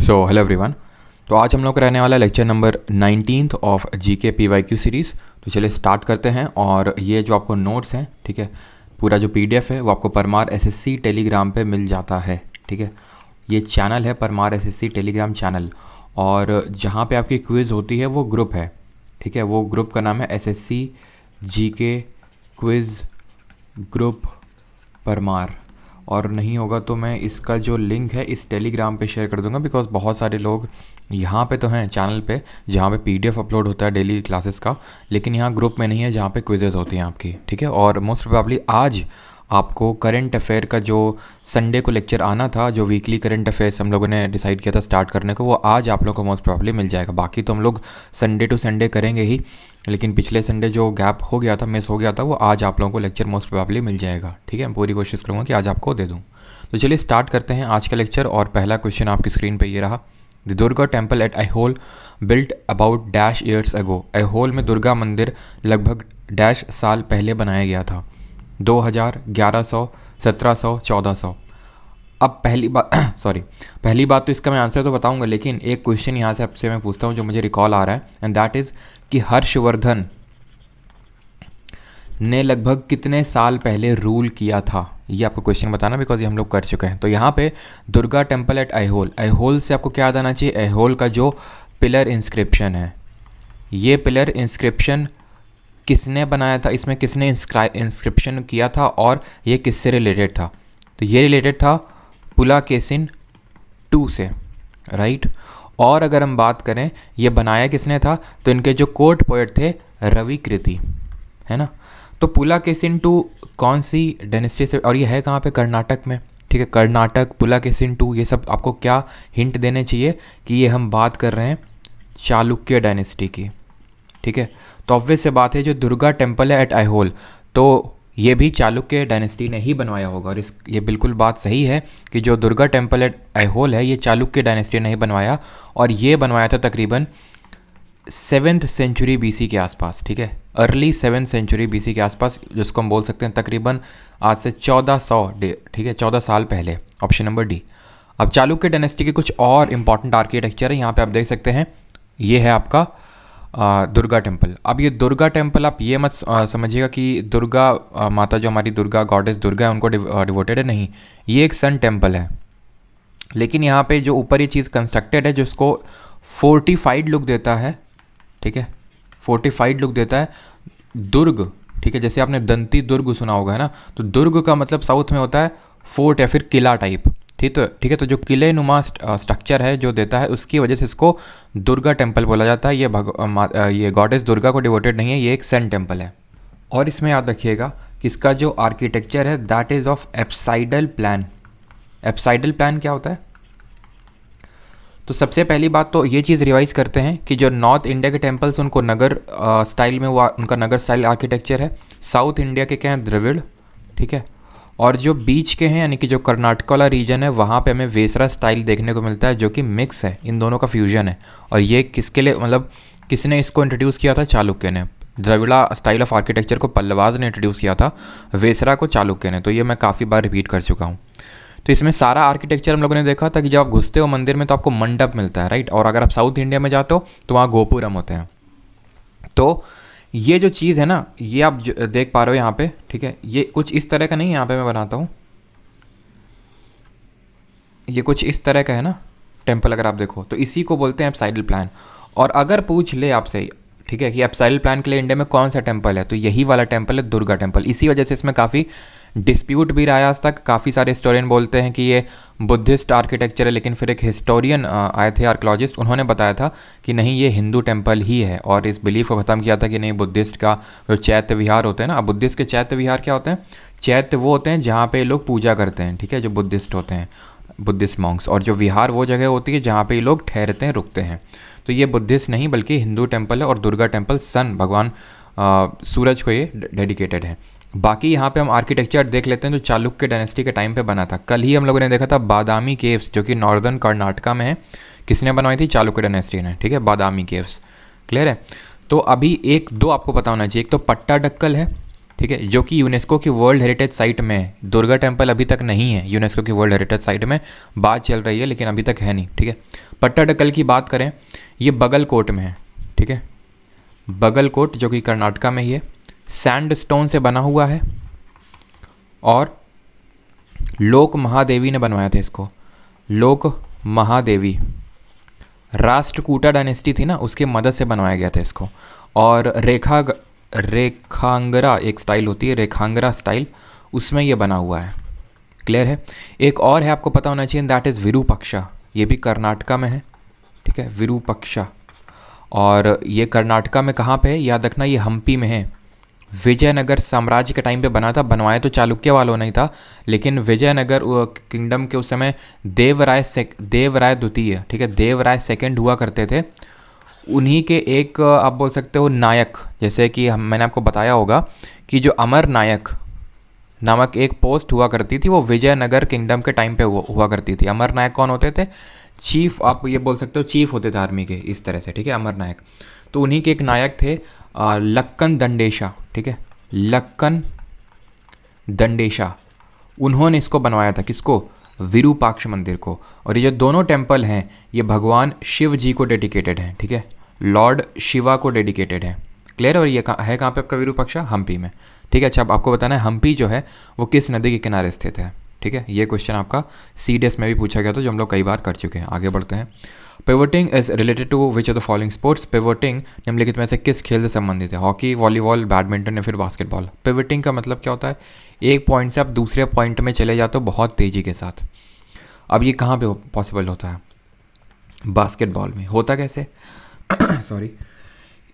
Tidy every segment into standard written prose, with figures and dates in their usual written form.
Hello everyone. तो आज हम लोग का रहने वाला lecture number 19 of GK PYQ series. तो चलिए स्टार्ट करते हैं। और ये जो आपको नोट्स हैं, ठीक है, पूरा जो पीडीएफ है वो आपको परमार एसएससी टेलीग्राम पे मिल जाता है। ठीक है, ये चैनल है परमार एसएससी टेलीग्राम चैनल, और जहाँ पे आपकी क्विज़ होती है वो ग्रुप है। ठीक है, वो ग्रुप का नाम है SSC GK quiz group Parmar. और नहीं होगा तो मैं इसका जो लिंक है इस टेलीग्राम पे शेयर कर दूंगा, बिकॉज बहुत सारे लोग यहाँ पे तो हैं चैनल पे जहाँ पे पीडीएफ अपलोड होता है डेली क्लासेस का, लेकिन यहाँ ग्रुप में नहीं है जहाँ पे क्विजेज़ होती हैं आपकी। ठीक है, और मोस्ट प्रोबेबली आज आपको करंट अफेयर का जो संडे को लेक्चर आना था, जो वीकली करंट अफेयर्स हम लोगों ने डिसाइड किया था स्टार्ट करने को, वो आज आप लोगों को मोस्ट प्रोबेबली मिल जाएगा। बाकी तो हम लोग संडे टू संडे करेंगे ही, लेकिन पिछले संडे जो गैप हो गया था, मिस हो गया था, वो आज आप लोगों को लेक्चर मोस्ट प्रोबेबली मिल जाएगा। ठीक है, मैं पूरी कोशिश करूँगा कि आज आपको दे दूँ। तो चलिए स्टार्ट करते हैं आज का लेक्चर। और पहला क्वेश्चन आपकी स्क्रीन पे ये रहा। The Durga temple at Aihole built about dash years ago. Aihole में दुर्गा मंदिर लगभग डैश साल पहले बनाया गया था। 2000, 1100, 1700, 1400। अब पहली बात पहली बात तो इसका मैं आंसर तो बताऊंगा, लेकिन एक क्वेश्चन यहाँ से आपसे मैं पूछता हूँ जो मुझे रिकॉल आ रहा है, एंड दैट इज़ कि हर्षवर्धन ने लगभग कितने साल पहले रूल किया था। ये आपको क्वेश्चन बताना, बिकॉज ये हम लोग कर चुके हैं। तो यहाँ पे दुर्गा टेम्पल एट ऐहोल, ऐहोल से आपको क्या याद आना चाहिए? ऐहोल का जो पिलर इंस्क्रिप्शन है, ये पिलर इंस्क्रिप्शन किसने बनाया था, इसमें किसने इंस्क्रिप्शन किया था, और ये किससे रिलेटेड था? तो ये रिलेटेड था पुलाकेसिन II से, राइट। और अगर हम बात करें ये बनाया किसने था, तो इनके जो कोर्ट पोएट थे रविकृति, है ना। तो पुलाकेसिन II कौन सी डायनेस्टी से, और ये है कहाँ पे? कर्नाटक में। ठीक है, कर्नाटक, पुलाकेसिन II, ये सब आपको क्या हिंट देने चाहिए कि ये हम बात कर रहे हैं चालुक्य डायनेस्टी की। ठीक है, तो ऑब्वियस से बात है जो दुर्गा टेम्पल है एट ऐहोल, तो ये भी चालुक्य डायनेस्टी ने ही बनवाया होगा। और ये बिल्कुल बात सही है कि जो दुर्गा टेम्पल एट ऐहोल है ये चालुक्य डायनेस्टी ने ही बनवाया, और ये बनवाया था तकरीबन 7th सेंचुरी BC के आसपास। ठीक है, अर्ली 7th सेंचुरी BC के आसपास, जिसको हम बोल सकते हैं तकरीबन आज से 1400, ठीक है, 14 साल पहले। Option number D. अब चालुक्य डायनेस्टी के कुछ और इंपॉर्टेंट आर्किटेक्चर है, यहाँ पे आप देख सकते हैं। ये है आपका दुर्गा टेम्पल। अब ये दुर्गा टेम्पल आप ये मत समझिएगा कि दुर्गा माता, जो हमारी दुर्गा गॉडेस दुर्गा है, उनको डिवोटेड है, नहीं। ये एक सन टेम्पल है, लेकिन यहाँ पे जो ऊपर ये चीज़ कंस्ट्रक्टेड है, जो इसको फोर्टिफाइड लुक देता है। ठीक है, फोर्टिफाइड लुक देता है। दुर्ग, ठीक है, जैसे आपने दंती दुर्ग सुना होगा, है ना। तो दुर्ग का मतलब साउथ में होता है फोर्ट या फिर किला टाइप। ठीक है, तो जो किले नुमा स्ट्रक्चर है जो देता है, उसकी वजह से इसको दुर्गा टेम्पल बोला जाता है। ये गॉडेस दुर्गा को डिवोटेड नहीं है, ये एक सन टेम्पल है। और इसमें याद रखिएगा कि इसका जो आर्किटेक्चर है that is of apsidal plan. Apsidal plan क्या होता है? तो सबसे पहली बात तो ये चीज़ रिवाइज करते हैं कि जो नॉर्थ इंडिया के टेम्पल्स उनको नगर स्टाइल में, वो उनका नगर स्टाइल आर्किटेक्चर है। साउथ इंडिया के क्या हैं? द्रविड़। ठीक है, और जो बीच के हैं यानी कि जो कर्नाटक वाला रीजन है, वहाँ पे हमें वेसरा स्टाइल देखने को मिलता है, जो कि मिक्स है, इन दोनों का फ्यूजन है। और ये किसके लिए, मतलब किसने इसको इंट्रोड्यूस किया था? चालुक्य ने। द्रविड़ा स्टाइल ऑफ आर्किटेक्चर को पल्लवाज ने इंट्रोड्यूस किया था, वेसरा को चालुक्य ने। तो ये मैं काफ़ी बार रिपीट कर चुका हूँ। तो इसमें सारा आर्किटेक्चर हम लोगों ने देखा था कि जब आप घुसते हो मंदिर में तो आपको मंडप मिलता है, राइट। और अगर आप साउथ इंडिया में जाते हो तो वहाँ गोपुरम होते हैं। तो ये जो चीज़ है ना, ये आप देख पा रहे हो यहाँ पे। ठीक है, ये कुछ इस तरह का नहीं है, यहाँ पे मैं बनाता हूँ, ये कुछ इस तरह का है ना टेम्पल। अगर आप देखो तो इसी को बोलते हैं एप्साइडल प्लान। और अगर पूछ ले आपसे, ठीक है, कि एप्साइडल प्लान के लिए इंडिया में कौन सा टेम्पल है, तो यही वाला टेम्पल है, दुर्गा टेम्पल। इसी वजह से इसमें काफ़ी डिस्प्यूट भी रहा है आज तक। काफ़ी सारे हिस्टोरियन बोलते हैं कि ये बुद्धिस्ट आर्किटेक्चर है, लेकिन फिर एक हिस्टोरियन आए थे, आर्कोलॉजिस्ट, उन्होंने बताया था कि नहीं, ये हिंदू टेम्पल ही है। और इस बिलीफ को ख़त्म किया था कि नहीं, बुद्धिस्ट का जो चैत्य विहार होते हैं ना, अब बुद्धिस्ट के चैत्य विहार क्या होते हैं? चैत्य वो होते हैं जहाँ पे लोग पूजा करते हैं, ठीक है, जो बुद्धिस्ट होते हैं, बुद्धिस्ट मॉन्क्स। और जो विहार वो जगह होती है जहाँ पे लोग ठहरते हैं, रुकते हैं। तो ये बुद्धिस्ट नहीं बल्कि हिंदू टेम्पल है। और दुर्गा टेम्पल सन, भगवान सूरज को ये डेडिकेटेड है। बाकी यहाँ पे हम आर्किटेक्चर देख लेते हैं जो चालुक्य डायनेस्टी के टाइम पे बना था। कल ही हम लोगों ने देखा था बादामी केव्स, जो कि नॉर्दर्न कर्नाटका में है। किसने बनवाई थी? चालुक्य डायनेस्टी ने। ठीक है, बादामी केव्स। क्लियर है। तो अभी एक दो आपको पता होना चाहिए। एक तो पट्टाडक्कल है, ठीक है, जो कि यूनेस्को की वर्ल्ड हेरिटेज साइट में है। दुर्गा टेम्पल अभी तक नहीं है यूनेस्को की वर्ल्ड हेरिटेज साइट में, बात चल रही है लेकिन अभी तक है नहीं। ठीक है, पट्टाडकल की बात करें, ये बगलकोट में है। ठीक है, बगलकोट जो कि कर्नाटका में ही है, सैंडस्टोन से बना हुआ है और लोक महादेवी ने बनवाया था इसको। लोक महादेवी, राष्ट्रकूटा डायनेस्टी थी ना, उसके मदद से बनवाया गया था इसको। और रेखांगरा एक स्टाइल होती है, रेखांगरा स्टाइल, उसमें ये बना हुआ है। क्लियर है। एक और है आपको पता होना चाहिए, दैट इज़ विरूपाक्षा, ये भी कर्नाटका में है। ठीक है, विरूपाक्षा, और ये कर्नाटका में कहाँ पे है याद रखना, ये हम्पी में है। विजयनगर साम्राज्य के टाइम पे बना था, बनवाया तो चालुक्य वालों नहीं था, लेकिन विजयनगर किंगडम के उस समय देवराय द्वितीय, ठीक है, देवराय सेकंड हुआ करते थे। उन्हीं के एक आप बोल सकते हो नायक, जैसे कि मैंने आपको बताया होगा कि जो अमर नायक नामक एक पोस्ट हुआ करती थी, वो विजयनगर किंगडम के टाइम पे हुआ करती थी। अमर नायक कौन होते थे? चीफ, आप ये बोल सकते हो चीफ होते थे आर्मी के, इस तरह से। ठीक है, अमर नायक, तो उन्हीं के एक नायक थे लक्कन दंडेशा। ठीक है, लक्कन दंडेशा, उन्होंने इसको बनवाया था। किसको? विरूपाक्ष मंदिर को। और ये जो दोनों टेम्पल हैं ये भगवान शिव जी को डेडिकेटेड हैं। ठीक है, लॉर्ड शिवा को डेडिकेटेड है। क्लियर? और ये है कहाँ पे आपका विरूपाक्षा? हम्पी में। ठीक है, अच्छा अब आपको बताना है हम्पी जो है वो किस नदी के किनारे स्थित है। ठीक है, ये क्वेश्चन आपका CDS में भी पूछा गया था, जो हम लोग कई बार कर चुके हैं। आगे बढ़ते हैं। Pivoting is related to which of the following sports? Pivoting निम्नलिखित में से किस खेल से संबंधित है? हॉकी, वॉलीबॉल, बैडमिंटन या फिर बास्केटबॉल? पिवटिंग का मतलब क्या होता है? एक पॉइंट से आप दूसरे पॉइंट में चले जाते हो बहुत तेज़ी के साथ। अब ये कहाँ पे पॉसिबल होता है? बास्केटबॉल में। होता कैसे? सॉरी,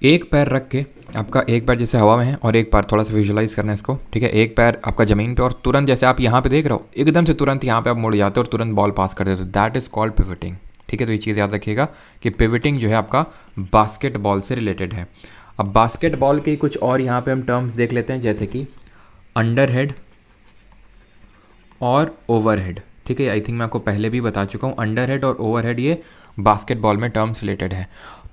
एक पैर रख के, आपका एक पैर जैसे हवा में है और एक पैर, थोड़ा सा विजुअलाइज करना है इसको। ठीक है, एक पैर आपका ज़मीन पे और तुरंत जैसे आप यहाँ पे देख रहे हो, एकदम से तुरंत यहाँ पे आप मुड़ जाते हो और तुरंत बॉल पास कर देते हो। That is called pivoting. ठीक है, तो ये चीज़ याद रखिएगा कि पिवटिंग जो है आपका बास्केटबॉल से रिलेटेड है। अब बास्केटबॉल के कुछ और यहाँ पे हम टर्म्स देख लेते हैं, जैसे कि अंडरहेड और ओवरहेड। ठीक है, आई थिंक मैं आपको पहले भी बता चुका हूँ, अंडरहेड और ओवरहेड ये बास्केटबॉल में टर्म्स रिलेटेड है।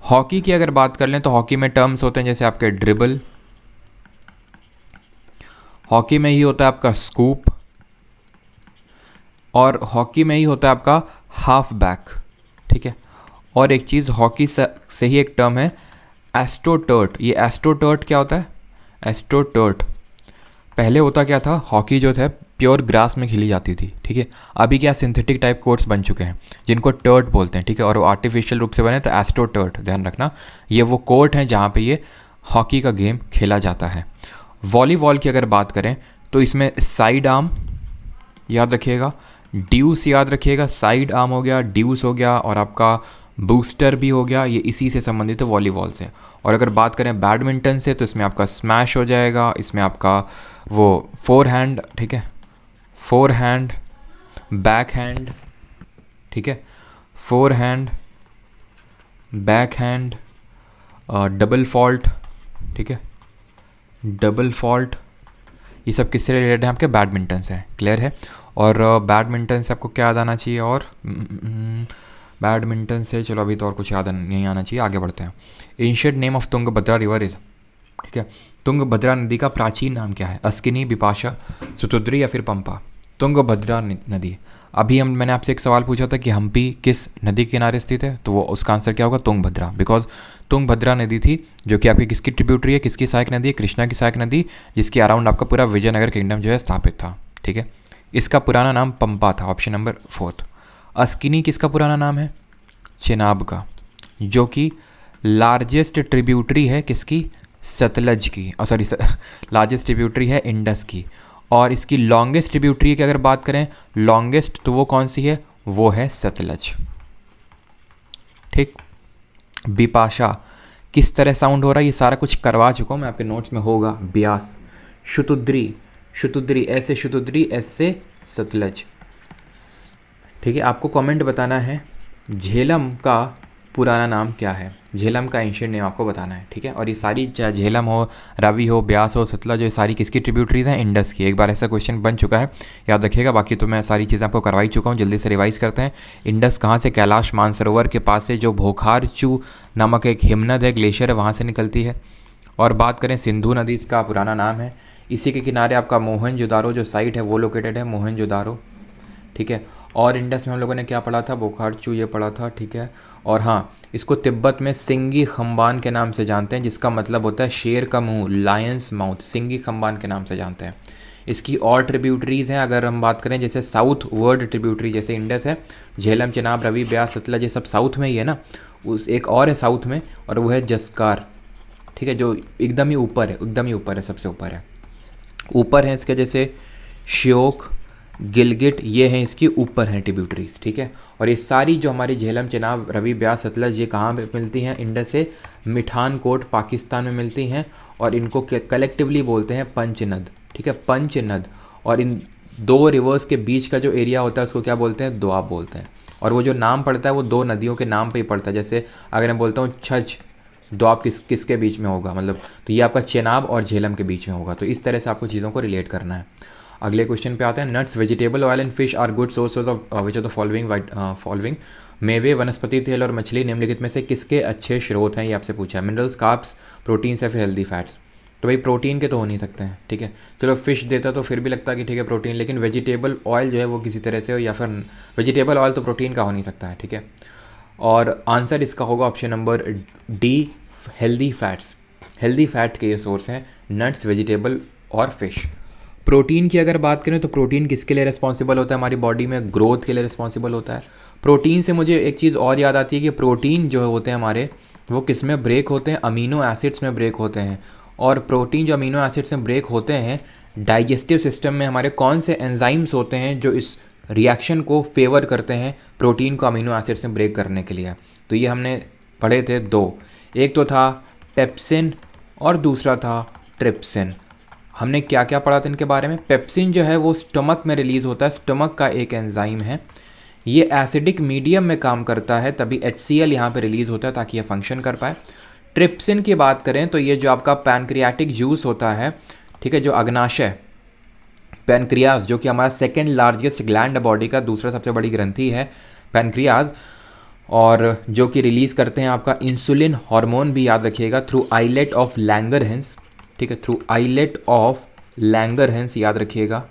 हॉकी की अगर बात कर लें तो हॉकी में टर्म्स होते हैं जैसे आपके ड्रिबल, हॉकी में ही होता है आपका स्कूप, और हॉकी में ही होता है आपका हाफ बैक। ठीक है, और एक चीज़ हॉकी से ही एक टर्म है एस्ट्रोटर्ट। ये एस्ट्रोटर्ट क्या होता है? एस्ट्रोटर्ट पहले होता क्या था, हॉकी जो था प्योर ग्रास में खेली जाती थी। ठीक है, अभी क्या सिंथेटिक टाइप कोर्ट्स बन चुके हैं जिनको टर्ट बोलते हैं। ठीक है, और वो आर्टिफिशियल रूप से बने तो एस्ट्रोटर्ट, ध्यान रखना। ये वो कोर्ट हैं जहाँ पे ये हॉकी का गेम खेला जाता है। वॉलीबॉल की अगर बात करें तो इसमें साइड आर्म याद रखिएगा, ड्यूस याद रखिएगा, साइड आर्म हो गया, ड्यूस हो गया, और आपका बूस्टर भी हो गया, ये इसी से संबंधित है वॉलीबॉल से। और अगर बात करें बैडमिंटन से तो इसमें आपका स्मैश हो जाएगा, इसमें आपका वो फोर हैंड, ठीक है, फोर हैंड, बैक हैंड, ठीक है, four hand, back hand, double fault, ठीक है, डबल फॉल्ट, ये सब किससे रिलेटेड है? आपके बैडमिंटन से। क्लियर है? और बैडमिंटन से आपको क्या याद आना चाहिए? और बैडमिंटन से चलो अभी तो और कुछ याद नहीं आना चाहिए, आगे बढ़ते हैं। Ancient name of Tungabhadra river is, ठीक है, तुंगभद्रा नदी का प्राचीन नाम क्या है? अस्किनी, बिपाशा, सुतुद्री या फिर पंपा? तुंगभद्रा नदी। अभी मैंने आपसे एक सवाल पूछा था कि हम्पी किस नदी के किनारे स्थित है, तो वो उसका आंसर क्या होगा? तुंगभद्रा, बिकॉज तुंगभद्रा नदी थी जो कि आपकी किसकी ट्रिब्यूटरी है, किसकी सहायक नदी है? कृष्णा की सहायक नदी, जिसके अराउंड आपका पूरा विजयनगर किंगडम जो है स्थापित था। ठीक है, इसका पुराना नाम पंपा था, ऑप्शन नंबर 4। अस्किनी किसका पुराना नाम है? चेनाब का, जो कि लार्जेस्ट ट्रिब्यूटरी है किसकी? सतलज की, सॉरी लार्जेस्ट ट्रिब्यूटरी है इंडस की। और इसकी लॉन्गेस्ट ट्रिब्यूटरी की अगर बात करें, लॉन्गेस्ट, तो वो कौन सी है? वो है सतलज। ठीक, बिपाशा किस तरह साउंड हो रहा है? ये सारा कुछ करवा चुका हूँ मैं, आपके नोट्स में होगा। ब्यास, शुतुद्री, शुतुद्री ऐसे, शुतुद्री ऐसे, सतलज। ठीक है, आपको कमेंट बताना है झेलम का पुराना नाम क्या है, झेलम का एंशिएंट नेम आपको बताना है। ठीक है, और ये सारी चाहे झेलम हो, रावी हो, ब्यास हो, सतलज, ये सारी किसकी ट्रिब्यूटरीज हैं? इंडस की। एक बार ऐसा क्वेश्चन बन चुका है, याद रखिएगा। बाकी तो मैं सारी चीज़ें आपको करवा ही चुका हूँ, जल्दी से रिवाइज करते हैं। इंडस कहाँ से? कैलाश मानसरोवर के पास से जो भोखारचू नामक एक हिमनद है, ग्लेशियर है, वहाँ से निकलती है। और बात करें सिंधु नदी, इसका पुराना नाम है इसी के किनारे आपका मोहनजोदारो जो साइट है वो लोकेटेड है, मोहनजोदारो, ठीक है। और इंडस में हम लोगों ने क्या पढ़ा था, बोखारचू ये पढ़ा था, ठीक है। और हाँ, इसको तिब्बत में सिंगी खम्बान के नाम से जानते हैं, जिसका मतलब होता है शेर का मुंह, लायंस माउथ, सिंगी खम्बान के नाम से जानते हैं। इसकी और ट्रिब्यूटरीज़ हैं अगर हम बात करें, जैसे साउथ वर्ड ट्रिब्यूटरी, जैसे इंडस है, झेलम, चिनाब, रवि, ब्यास, सतलज, ये सब साउथ में ही है ना। उस एक और है साउथ में, और वो है जस्कार, ठीक है, जो एकदम ही ऊपर है, एकदम ही ऊपर है, सबसे ऊपर है। ऊपर है इसके जैसे श्योक, गिलगिट, ये हैं इसकी ऊपर हैं ट्रिब्यूटरीज, ठीक है। और ये सारी जो हमारी झेलम, चिनाब, रवि, ब्यास, सतलज, ये कहाँ पे मिलती हैं, इंडस से मिठानकोट पाकिस्तान में मिलती हैं, और इनको कलेक्टिवली बोलते हैं पंचनद, ठीक है, पंचनद। और इन दो रिवर्स के बीच का जो एरिया होता है उसको क्या बोलते हैं, दोआब बोलते हैं। और वो जो नाम पड़ता है वो दो नदियों के नाम पे ही पड़ता है। जैसे अगर मैं बोलता हूँ छछ, दोआब किसके बीच में होगा, मतलब तो ये आपका चेनाब और झेलम के बीच में होगा। तो इस तरह से आपको चीज़ों को रिलेट करना है। अगले क्वेश्चन पे आते हैं। Nuts, vegetable oil and fish are good sources of which of the following, मेवे, वनस्पति तेल और मछली निम्नलिखित में से किसके अच्छे स्रोत हैं, ये आपसे पूछा है। मिनरल्स, कार्ब्स, प्रोटीन्स या फिर हेल्दी फैट्स। तो भाई प्रोटीन के तो हो नहीं सकते हैं, ठीक है। चलो फिश देता तो फिर भी लगता कि ठीक है प्रोटीन, लेकिन वेजिटेबल ऑयल जो है वो किसी तरह से हो, या फिर वेजिटेबल ऑयल तो प्रोटीन का हो नहीं सकता है, ठीक है। और आंसर इसका होगा option number D, healthy fats. Healthy fat के ये सोर्स हैं नट्स, वेजिटेबल और फिश। प्रोटीन की अगर बात करें तो प्रोटीन किसके लिए रिस्पॉन्सिबल होता है, हमारी बॉडी में ग्रोथ के लिए रिस्पॉन्सिबल होता है। प्रोटीन से मुझे एक चीज़ और याद आती है कि प्रोटीन जो होते हैं हमारे, वो किस में ब्रेक होते हैं, अमीनो एसिड्स में ब्रेक होते हैं। और प्रोटीन जो अमीनो एसिड्स में ब्रेक होते हैं, डाइजेस्टिव सिस्टम में हमारे कौन से एंजाइम्स होते हैं जो इस रिएक्शन को फेवर करते हैं प्रोटीन को अमीनो एसिड्स में ब्रेक करने के लिए। तो ये हमने पढ़े थे दो, एक तो था पेप्सिन और दूसरा था ट्रिप्सिन। हमने क्या क्या पढ़ा था इनके बारे में। पेप्सिन जो है वो स्टमक में रिलीज़ होता है, स्टमक का एक एंजाइम है, ये एसिडिक मीडियम में काम करता है, तभी HCl यहाँ पे रिलीज़ होता है ताकि ये फंक्शन कर पाए। ट्रिप्सिन की बात करें तो ये जो आपका पैनक्रियाटिक जूस होता है, ठीक है, जो अग्नाशय, पैनक्रियाज, जो कि हमारा सेकेंड लार्जेस्ट ग्लैंड बॉडी का, दूसरा सबसे बड़ी ग्रंथि है पैनक्रियाज, और जो कि रिलीज़ करते हैं आपका इंसुलिन हार्मोन भी, याद रखिएगा, थ्रू आइलेट ऑफ लैंगरहेंस, ठीक है, थ्रू आइलेट ऑफ लैंगरहेंस, याद रखिएगा,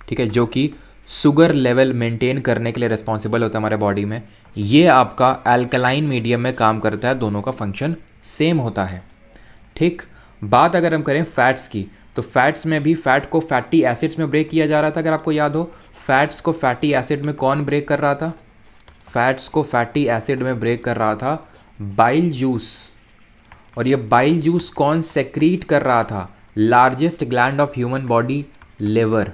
ठीक है, जो कि शुगर लेवल मेंटेन करने के लिए रिस्पॉन्सिबल होता है हमारे बॉडी में। ये आपका अल्कलाइन मीडियम में काम करता है, दोनों का फंक्शन सेम होता है, ठीक। बात अगर हम करें फैट्स की, तो फैट्स में भी फैट को फैटी एसिड्स में ब्रेक किया जा रहा था। अगर आपको याद हो, फैट्स को फैटी एसिड में कौन ब्रेक कर रहा था, फैट्स को फैटी एसिड में ब्रेक कर रहा था बाइल जूस। और ये बाइल जूस कौन सेक्रीट कर रहा था, largest gland of human body, liver.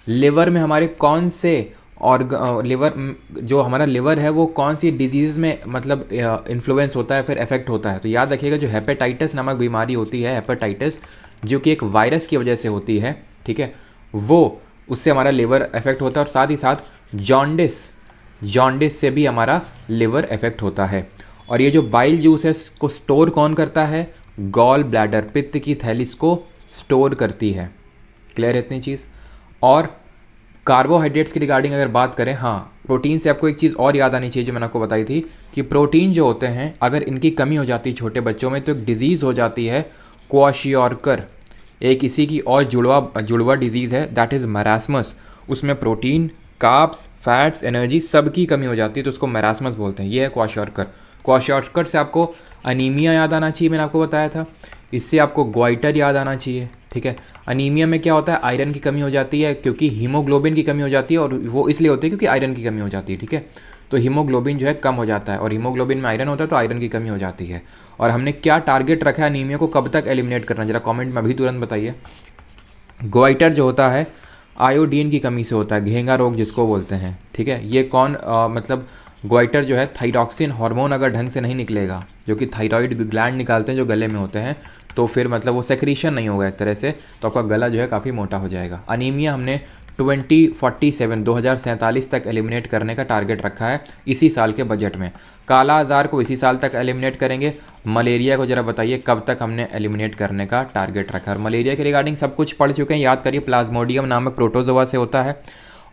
Liver में हमारे कौन से लिवर, जो हमारा लिवर है वो कौन सी डिजीज़ में मतलब इन्फ्लुएंस होता है, फिर इफेक्ट होता है। तो याद रखिएगा, जो हेपेटाइटिस नामक बीमारी होती है, हेपेटाइटिस, जो कि एक वायरस की वजह से होती है, ठीक है, वो उससे हमारा लिवर इफेक्ट होता है। और साथ ही साथ जॉन्डिस से भी हमारा लिवर इफेक्ट होता है। और ये जो बाइल जूस है इसको स्टोर कौन करता है, गॉल ब्लैडर, पित्त की थैली इसको स्टोर करती है। क्लियर है इतनी चीज़। और कार्बोहाइड्रेट्स की रिगार्डिंग अगर बात करें, हाँ, प्रोटीन से आपको एक चीज़ और याद आनी चाहिए जो मैंने आपको बताई थी कि प्रोटीन जो होते हैं अगर इनकी कमी हो जाती है छोटे बच्चों में तो एक डिजीज़ हो जाती है क्वाशियोरकर। एक इसी की और जुड़वा डिजीज़ है, दैट इज़ मरासमस। उसमें प्रोटीन, कार्ब्स, फैट्स, एनर्जी सब की कमी हो जाती है, तो उसको मरासमस बोलते हैं। ये है क्वाशियोरकर। क्वाशियोरकर से आपको अनीमिया याद आना चाहिए, मैंने आपको बताया था। इससे आपको ग्वाइटर याद आना चाहिए, ठीक है। अनीमिया में क्या होता है, आयरन की कमी हो जाती है, क्योंकि हीमोग्लोबिन की कमी हो जाती है, और वो इसलिए होती है क्योंकि आयरन की कमी हो जाती है, ठीक है। तो हीमोग्लोबिन जो है कम हो जाता है, और हीमोग्लोबिन में आयरन होता है तो आयरन की कमी हो जाती है। और हमने क्या टारगेट रखा है अनीमिया को कब तक एलिमिनेट करना, जरा कमेंट में अभी तुरंत बताइए। ग्वाइटर जो होता है आयोडीन की कमी से होता है, घेंगा रोग जिसको बोलते हैं, ठीक है। ये कौन मतलब ग्वाइटर जो है, थायरॉक्सिन हार्मोन अगर ढंग से नहीं निकलेगा, जो कि थायराइड ग्लैंड निकालते हैं जो गले में होते हैं, तो फिर मतलब वो सेक्रीशन नहीं होगा एक तरह से, तो आपका गला जो है काफ़ी मोटा हो जाएगा। अनीमिया हमने 2047 तक एलिमिनेट करने का टारगेट रखा है इसी साल के बजट में। काला आज़ार को इसी साल तक एलिमिनेट करेंगे। मलेरिया को ज़रा बताइए कब तक हमने एलिमिनेट करने का टारगेट रखा है। और मलेरिया के रिगार्डिंग सब कुछ पढ़ चुके हैं, याद करिए, प्लाज्मोडियम नामक प्रोटोजोआ से होता है।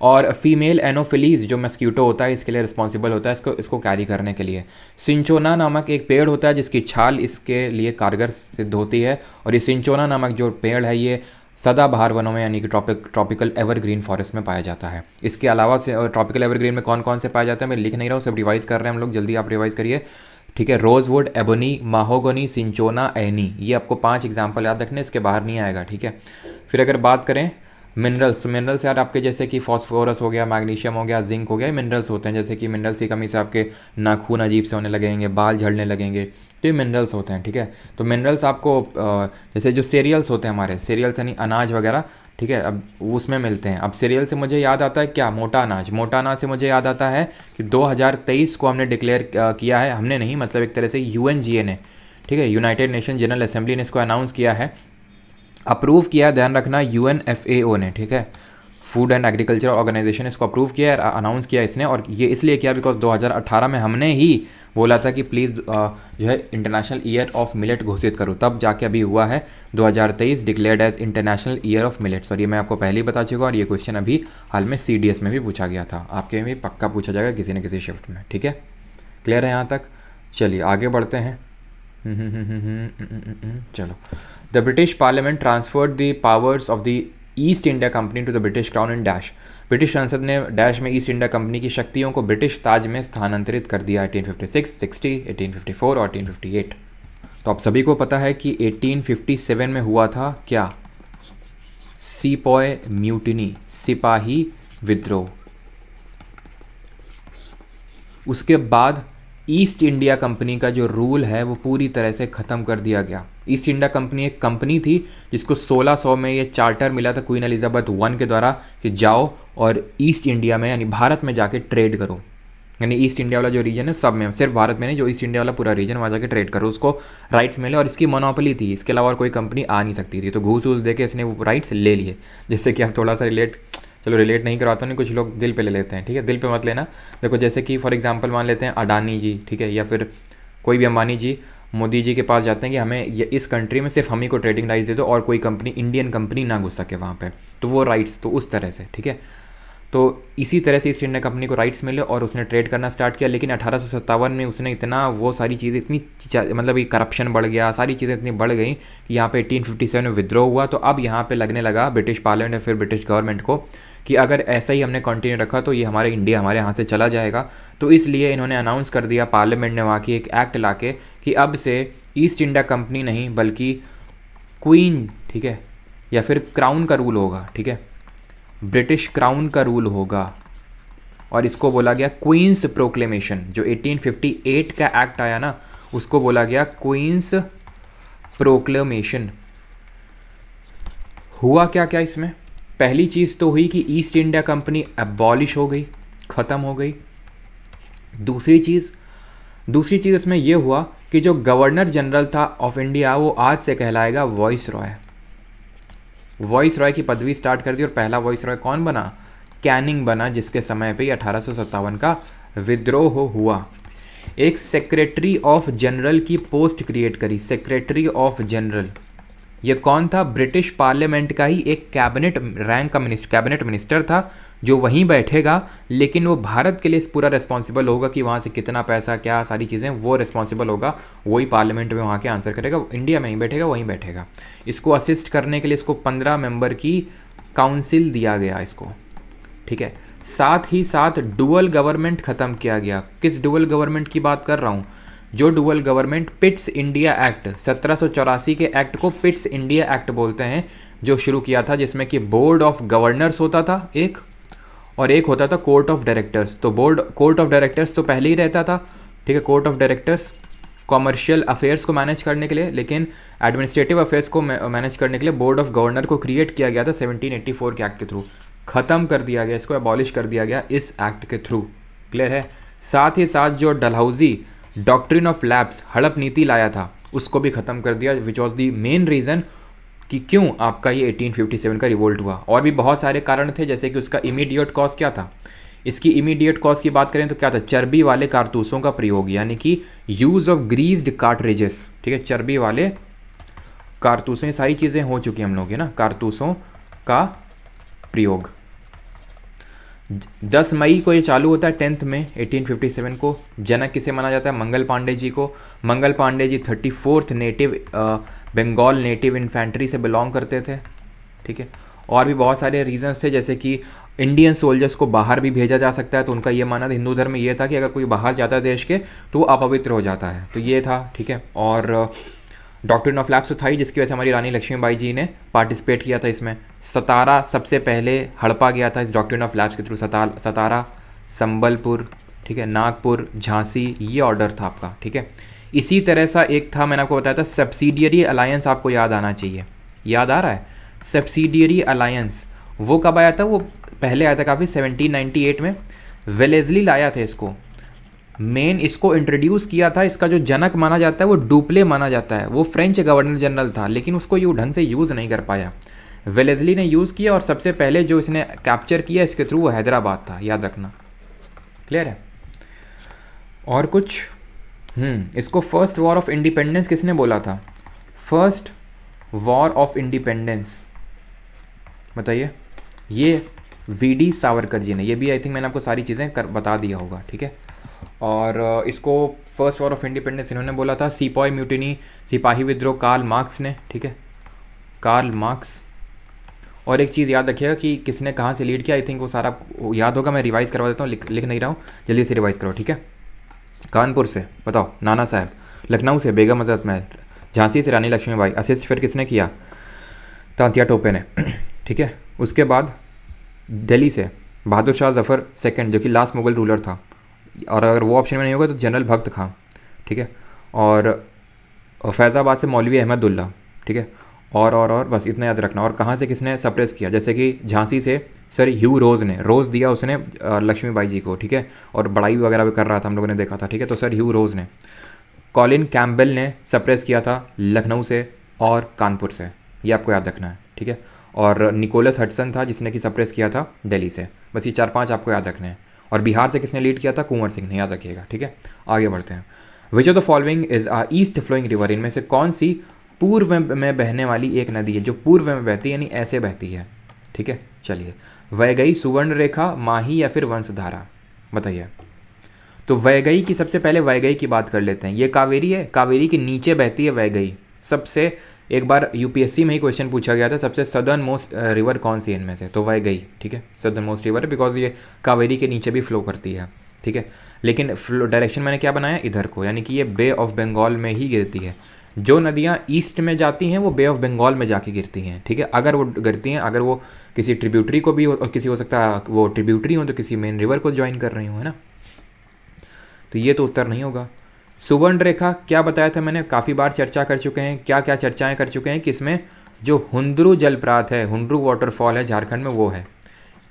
और फीमेल एनोफिलीज जो मस्क्यूटो होता है इसके लिए रिस्पॉन्सिबल होता है इसको कैरी करने के लिए। सिंचोना नामक एक पेड़ होता है जिसकी छाल इसके लिए कारगर सिद्ध होती है। और ये सिंचोना नामक जो पेड़ है ये सदाबहार वनों में यानी कि ट्रॉपिकल एवरग्रीन फॉरेस्ट में पाया जाता है। इसके अलावा से ट्रॉपिकल एवरग्रीन में कौन कौन से पाया जाता है मैं लिख नहीं रहा हूँ, सब रिवाइज़ कर रहे हैं हम लोग, जल्दी आप रिवाइज़ करिए, ठीक है। रोजवुड, एबोनी, माहोगनी, सिंचोना, एनी, ये आपको 5 एग्जाम्पल याद रखने, इसके बाहर नहीं आएगा, ठीक है। फिर अगर बात करें मिनरल्स यार आपके जैसे कि फॉस्फोरस हो गया, मैग्नीशियम हो गया, जिंक हो गया, ये मिनरल्स होते हैं। जैसे कि मिनरल्स की कमी से आपके नाखून अजीब से होने लगेंगे, बाल झड़ने लगेंगे, तो ये मिनरल्स होते हैं, ठीक है। तो मिनरल्स आपको जैसे जो सीरियल्स होते हैं हमारे, सीरियल्स यानी अनाज वगैरह, ठीक है, अब उसमें मिलते हैं। अब सीरियल से मुझे याद आता है क्या, मोटा अनाज। मोटा अनाज से मुझे याद आता है कि 2023 को हमने डिक्लेयर किया है, हमने नहीं मतलब एक तरह से UNGA ने, ठीक है, यूनाइटेड नेशन जनरल असेंबली ने इसको अनाउंस किया है, अप्रूव किया है, ध्यान रखना, UNFAO ने, ठीक है, फूड एंड एग्रीकल्चर ऑर्गेनाइजेशन इसको अप्रूव किया है, अनाउंस किया इसने। और ये इसलिए किया बिकॉज 2018 में हमने ही बोला था कि प्लीज़ जो है इंटरनेशनल ईयर ऑफ मिलेट घोषित करो, तब जाके अभी हुआ है 2023 declared as international year of millets. और ये मैं आपको पहले ही बता चुका हूँ, और ये क्वेश्चन अभी हाल में CDS में भी पूछा गया था, आपके में भी पक्का पूछा जाएगा किसी न किसी शिफ्ट में, ठीक है। क्लियर है यहाँ तक? चलिए आगे बढ़ते हैं। चलो, the British parliament transferred the powers of the East India company to the British crown in dash. ब्रिटिश संसद ने डैश में ईस्ट इंडिया कंपनी की शक्तियों को ब्रिटिश ताज में स्थानांतरित कर दिया 1856, 60, 1854 और 1858। तो आप सभी को पता है कि 1857 में हुआ था क्या, सीपॉय म्यूटिनी, सिपाही विद्रोह। उसके बाद ईस्ट इंडिया कंपनी का जो रूल है वो पूरी तरह से ख़त्म कर दिया गया। ईस्ट इंडिया कंपनी एक कंपनी थी जिसको 1600 में ये चार्टर मिला था क्वीन एलिजाबेथ I के द्वारा कि जाओ और ईस्ट इंडिया में यानी भारत में जाके ट्रेड करो, यानी ईस्ट इंडिया वाला जो रीजन है सब में, सिर्फ भारत में नहीं, जो ईस्ट इंडिया वाला पूरा रीजन वहाँ जाके ट्रेड करो, उसको राइट्स मिले। और इसकी मोनोपोली थी, इसके अलावा और कोई कंपनी आ नहीं सकती थी, तो घूस वूस दे के इसने वो राइट्स ले लिए। जैसे कि आप थोड़ा सा रिलेट नहीं करवाता नहीं, कुछ लोग दिल पे ले लेते हैं, ठीक है, दिल पे मत लेना। देखो जैसे कि फॉर एग्जांपल मान लेते हैं अडानी जी, ठीक है, या फिर कोई भी अंबानी जी मोदी जी के पास जाते हैं कि हमें ये इस कंट्री में सिर्फ हम ही को ट्रेडिंग राइट्स दे दो और कोई कंपनी इंडियन कंपनी ना घुस सके वहाँ पे, तो वो राइट्स, तो उस तरह से, ठीक है। तो इसी तरह से ईस्ट इंडिया कंपनी को राइट्स मिले और उसने ट्रेड करना स्टार्ट किया। लेकिन 1857 में उसने इतना वो सारी चीज़ें इतनी मतलब ये करप्शन बढ़ गया, सारी चीज़ें इतनी बढ़ गई कि यहाँ पे 1857 में विद्रोह हुआ। तो अब यहाँ पे लगने लगा ब्रिटिश पार्लियामेंट या फिर ब्रिटिश गवर्नमेंट को कि अगर ऐसा ही हमने कंटिन्यू रखा तो ये हमारे इंडिया हमारे यहाँ से चला जाएगा। तो इसलिए इन्होंने अनाउंस कर दिया, पार्लियामेंट ने वहाँ की एक एक्ट ला के कि अब से ईस्ट इंडिया कंपनी नहीं बल्कि क्वीन, ठीक है, या फिर क्राउन का रूल होगा, ठीक है, ब्रिटिश क्राउन का रूल होगा। और इसको बोला गया क्वींस प्रोक्लेमेशन। जो 1858 का एक्ट आया ना उसको बोला गया क्वींस प्रोक्लेमेशन। हुआ क्या क्या इसमें, पहली चीज़ तो हुई कि ईस्ट इंडिया कंपनी अबॉलिश हो गई, ख़त्म हो गई। दूसरी चीज़ इसमें यह हुआ कि जो गवर्नर जनरल था ऑफ इंडिया वो आज से कहलाएगा वॉइस रॉय। वॉइस रॉय की पदवी स्टार्ट कर दी और पहला वॉइस रॉय कौन बना, कैनिंग बना, जिसके समय पे 1857 का विद्रोह हुआ। एक सेक्रेटरी ऑफ जनरल की पोस्ट क्रिएट करी, सेक्रेटरी ऑफ जनरल। ये कौन था, ब्रिटिश पार्लियामेंट का ही एक कैबिनेट रैंक का कैबिनेट मिनिस्टर था जो वहीं बैठेगा, लेकिन वो भारत के लिए पूरा रिस्पॉन्सिबल होगा कि वहाँ से कितना पैसा क्या सारी चीज़ें वो रिस्पॉन्सिबल होगा, वही पार्लियामेंट में वहाँ के आंसर करेगा, इंडिया में नहीं बैठेगा वहीं बैठेगा। इसको असिस्ट करने के लिए इसको 15 मेंबर की काउंसिल दिया गया इसको, ठीक है। साथ ही साथ डुअल गवर्नमेंट ख़त्म किया गया। किस डुअल गवर्नमेंट की बात कर रहा हूँ, जो dual government Pitt's India act 1784 के एक्ट को पिट्स इंडिया एक्ट बोलते हैं, जो शुरू किया था, जिसमें कि बोर्ड ऑफ गवर्नर्स होता था एक, और एक होता था कोर्ट ऑफ डायरेक्टर्स। तो कोर्ट ऑफ डायरेक्टर्स तो पहले ही रहता था, ठीक है, court of directors commercial affairs को मैनेज करने के लिए, लेकिन एडमिनिस्ट्रेटिव अफेयर्स को मैनेज करने के लिए बोर्ड ऑफ गवर्नर को क्रिएट किया गया था 1784 के एक्ट के थ्रू। ख़त्म कर दिया गया, इसको एबॉलिश कर दिया गया इस एक्ट के थ्रू, क्लियर है। साथ ही साथ जो डलहौजी डॉक्ट्रिन ऑफ लैप्स हड़प नीति लाया था उसको भी ख़त्म कर दिया, which was the main reason कि क्यों आपका ये 1857 का रिवोल्ट हुआ। और भी बहुत सारे कारण थे, जैसे कि उसका इमीडिएट कॉज क्या था। इसकी इमीडिएट कॉज की बात करें तो क्या था, चर्बी वाले कारतूसों का प्रयोग, यानी कि यूज़ ऑफ ग्रीस्ड कार्ट्रिजेस, ठीक है, चर्बी वाले कारतूसों, ये सारी चीज़ें हो चुकी हम लोग है ना, कारतूसों का प्रयोग। 10 मई को ये चालू होता है 10th में 1857 को। जनक किसे माना जाता है, मंगल पांडे जी को। Mangal Pandey ji 34th native Bengal native infantry से बिलोंग करते थे, ठीक है। और भी बहुत सारे रीजंस थे, जैसे कि इंडियन सोल्जर्स को बाहर भी भेजा जा सकता है, तो उनका ये मानना था हिंदू धर्म में ये था कि अगर कोई बाहर जाता है देश के तो वो अपवित्र हो जाता है, तो ये था, ठीक है। और डॉक्ट्रिन ऑफ लैप्स तो था ही, जिसकी वजह से हमारी रानी लक्ष्मीबाई जी ने पार्टिसिपेट किया था इसमें। सतारा सबसे पहले हड़पा गया था इस डॉक्ट्रिन ऑफ लैप्स के थ्रू, सतारा, संबलपुर, ठीक है, नागपुर, झांसी, ये ऑर्डर था आपका, ठीक है। इसी तरह सा एक था, मैंने आपको बताया था सब्सिडियरी अलायंस, आपको याद आना चाहिए, याद आ रहा है? सब्सिडियरी अलायंस वो कब आया था? वो पहले आया था काफ़ी, 1798 में वेलेस्ली लाया था इसको। मेन इसको इंट्रोड्यूस किया था, इसका जो जनक माना जाता है वो डुप्ले माना जाता है, वो फ्रेंच गवर्नर जनरल था, लेकिन उसको ये ढंग से यूज़ नहीं कर पाया। वेलेस्ली ने यूज़ किया और सबसे पहले जो इसने कैप्चर किया इसके थ्रू वो हैदराबाद था, याद रखना। क्लियर है? और कुछ इसको फर्स्ट वॉर ऑफ इंडिपेंडेंस किसने बोला था? फर्स्ट वॉर ऑफ इंडिपेंडेंस बताइए। ये वीडी सावरकर जी ने, ये भी आई थिंक मैंने आपको सारी चीज़ें बता दिया होगा, ठीक है। और इसको फर्स्ट वॉर ऑफ इंडिपेंडेंस इन्होंने बोला था। सिपॉय म्यूटिनी, सिपाही विद्रोह, कार्ल मार्क्स ने, ठीक है, कार्ल मार्क्स। और एक चीज़ याद रखिएगा कि किसने कहाँ से लीड किया, आई थिंक वो सारा याद होगा, मैं रिवाइज़ करवा देता हूँ, लिख नहीं रहा हूँ, जल्दी से रिवाइज़ करो, ठीक है। कानपुर से बताओ नाना साहब, लखनऊ से बेगम हजरत महल, झांसी से रानी लक्ष्मीबाई, असिस्ट फिर किसने किया? तांतिया टोपे ने, ठीक है। उसके बाद दिल्ली से बहादुर शाह जफ़र सेकंड, जो कि लास्ट मुगल रूलर था, और अगर वो ऑप्शन में नहीं होगा तो जनरल भक्त खां, ठीक है। और फैज़ाबाद से मौलवी अहमदुल्ला, ठीक है। और बस इतना याद रखना। और कहाँ से किसने सप्रेस किया? जैसे कि झांसी से सर ह्यू रोज़ ने, रोज़ दिया उसने लक्ष्मीबाई जी को, ठीक है, और बड़ाई वगैरह भी कर रहा था, हम लोगों ने देखा था, ठीक है, तो सर ह्यू रोज़ ने। कॉलिन कैम्पबेल ने सप्रेस किया था लखनऊ से और कानपुर से, ये आपको याद रखना है, ठीक है। और निकोलस हडसन था जिसने कि सप्रेस किया था दिल्ली से। बस ये 4-5 आपको याद रखने हैं। और बिहार से किसने लीड किया था? कुंवर सिंह ने, याद रखिएगा, ठीक है। आगे बढ़ते हैं। Which of the following is a east flowing river, इनमें से कौन सी पूर्व में बहने वाली एक नदी है, जो पूर्व में बहती है, यानी ऐसे बहती है, ठीक है। चलिए, वैगई, सुवर्ण रेखा, माही या फिर वंशधारा, बताइए। तो वैगई की, सबसे पहले वैगई की बात कर लेते हैं। ये कावेरी है, कावेरी के नीचे बहती है वैगई। सबसे एक बार यूपीएससी में ही क्वेश्चन पूछा गया था, सबसे सदर्न मोस्ट रिवर कौन सी है इनमें से? तो वैगई, ठीक है, सदर्न मोस्ट रिवर, बिकॉज ये कावेरी के नीचे भी फ्लो करती है, ठीक है। लेकिन फ्लो डायरेक्शन मैंने क्या बनाया? इधर को, यानी कि ये बे ऑफ बंगाल में ही गिरती है। जो नदियाँ ईस्ट में जाती हैं वो बे ऑफ बंगाल में जाके गिरती हैं, ठीक है। अगर वो गिरती हैं, अगर वो किसी ट्रिब्यूटरी को भी और किसी हो सकता है वो ट्रिब्यूटरी हो तो किसी मेन रिवर को ज्वाइन कर रही हो, है ना। तो ये तो उत्तर नहीं होगा। सुवर्ण रेखा क्या बताया था मैंने, काफ़ी बार चर्चा कर चुके हैं, क्या क्या चर्चाएं कर चुके हैं कि इसमें जो हुंद्रू जलप्रपात है, हुंड्रू वाटरफॉल है झारखंड में, वो है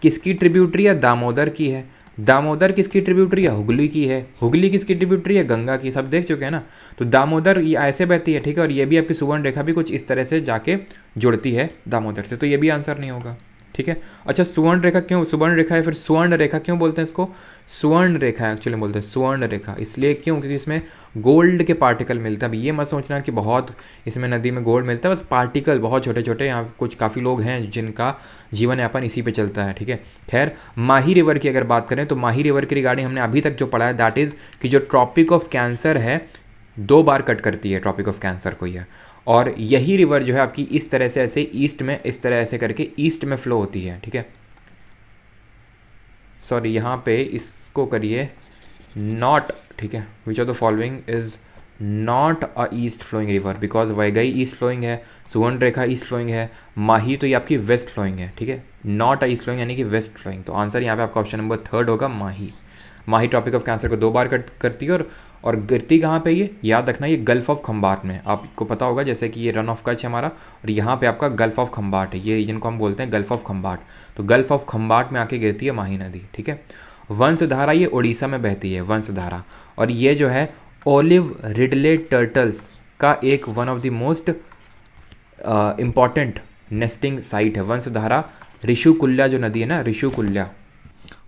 किसकी ट्रिब्यूटरी है? दामोदर की है। दामोदर किसकी ट्रिब्यूटरी है? हुगली की है। हुगली किसकी ट्रिब्यूटरी है? गंगा की। सब देख चुके हैं ना। तो दामोदर ये ऐसे बहती है, ठीक है, और ये भी आपकी सुवर्ण रेखा भी कुछ इस तरह से जाके जुड़ती है दामोदर से, तो ये भी आंसर नहीं होगा, ठीक है। अच्छा, सुवर्ण रेखा क्यों सुवर्ण रेखा है, फिर स्वर्ण रेखा क्यों बोलते हैं इसको? स्वर्ण रेखा एक्चुअली बोलते हैं स्वर्ण रेखा, इसलिए क्यों? क्योंकि इसमें गोल्ड के पार्टिकल मिलते हैं। अब ये मत सोचना कि बहुत इसमें नदी में गोल्ड मिलता है, बस पार्टिकल बहुत छोटे छोटे। यहाँ कुछ काफ़ी लोग हैं जिनका जीवन यापन इसी पे चलता है, ठीक है। खैर, माही रिवर की अगर बात करें तो माही रिवर की रिगार्डिंग हमने अभी तक जो पढ़ा है, दैट इज़ कि जो ट्रॉपिक ऑफ कैंसर है 2 बार कट करती है ट्रॉपिक ऑफ कैंसर को ये, और यही रिवर जो है आपकी इस तरह से ऐसे ईस्ट में, इस तरह ऐसे करके ईस्ट में फ्लो होती है, ठीक है। सॉरी, यहाँ पे इसको करिए नॉट, ठीक है। Which of the following is not a east flowing river, because Vaigai east flowing है, सुवर्ण रेखा ईस्ट फ्लोइंग है, माही तो ये आपकी वेस्ट फ्लोइंग है, ठीक है। नॉट अ ईस्ट फ्लोइंग यानी कि वेस्ट फ्लोइंग, तो आंसर यहाँ पे आपका ऑप्शन नंबर 3 होगा, माही। माही ट्रॉपिक ऑफ कैंसर को 2 बार कट करती है, और गिरती कहाँ पे? ये याद रखना, ये गल्फ ऑफ खंबाट में, आपको पता होगा, जैसे कि ये रन ऑफ कच्छ है हमारा, और यहाँ पे आपका गल्फ ऑफ खंबाट है, ये रीजन को हम बोलते हैं गल्फ ऑफ खंबाट। तो गल्फ ऑफ खंबाट में आके गिरती है माही नदी, ठीक है। वंशधारा ये उड़ीसा में बहती है, वंशधारा, और ये जो है ओलिव रिडले टर्टल्स का एक one of the most important nesting site है वंशधारा। ऋषिकुल्या जो नदी है ना, ऋषिकुल्या,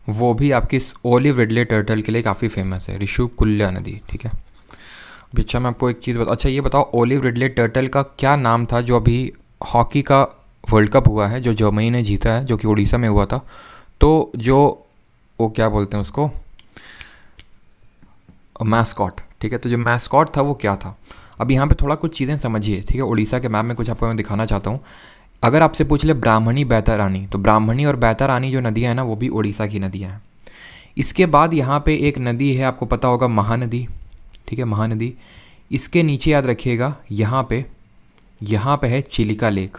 वो भी आपकी ओलिव रिडले टर्टल के लिए काफ़ी फेमस है, ऋषिकुल्या नदी, ठीक है। अभी अच्छा, मैं आपको एक चीज़ अच्छा ये बताओ, ओलिव रिडले टर्टल का क्या नाम था जो अभी हॉकी का वर्ल्ड कप हुआ है, जो जर्मनी ने जीता है, जो कि उड़ीसा में हुआ था, तो जो वो क्या बोलते हैं उसको, मैस्कॉट, ठीक है। तो जो मैस्कॉट था वो क्या था? अब यहाँ पे थोड़ा कुछ चीज़ें समझिए, ठीक है। उड़ीसा के मैप में कुछ आपको मैं दिखाना चाहता हूँ। अगर आपसे पूछ ले ब्राह्मणी बैतरानी, तो ब्राह्मणी और बैतरानी जो नदियाँ हैं ना वो भी उड़ीसा की नदियाँ हैं। इसके बाद यहाँ पे एक नदी है, आपको पता होगा, महानदी, ठीक है, महानदी। इसके नीचे याद रखिएगा यहाँ पे है चिलिका लेक।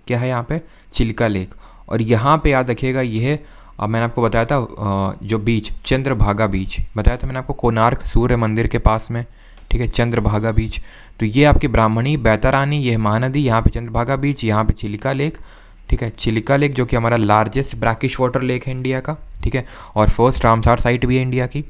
क्या है यहाँ पे? चिलिका लेक। और यहाँ पे याद रखिएगा ये है, अब मैंने आपको बताया था जो बीच, चंद्रभागा बीच बताया था मैंने आपको, कोणार्क सूर्य मंदिर के पास में, ठीक है, चंद्रभागा बीच। तो ये आपकी ब्राह्मणी बैतरानी, ये महानदी, यहाँ पे चंद्रभागा बीच, यहाँ पे चिलिका लेक, ठीक है, चिलिका लेक जो कि हमारा लार्जेस्ट ब्रैकिश वाटर लेक है इंडिया का, ठीक है, और फर्स्ट रामसार साइट भी है इंडिया की।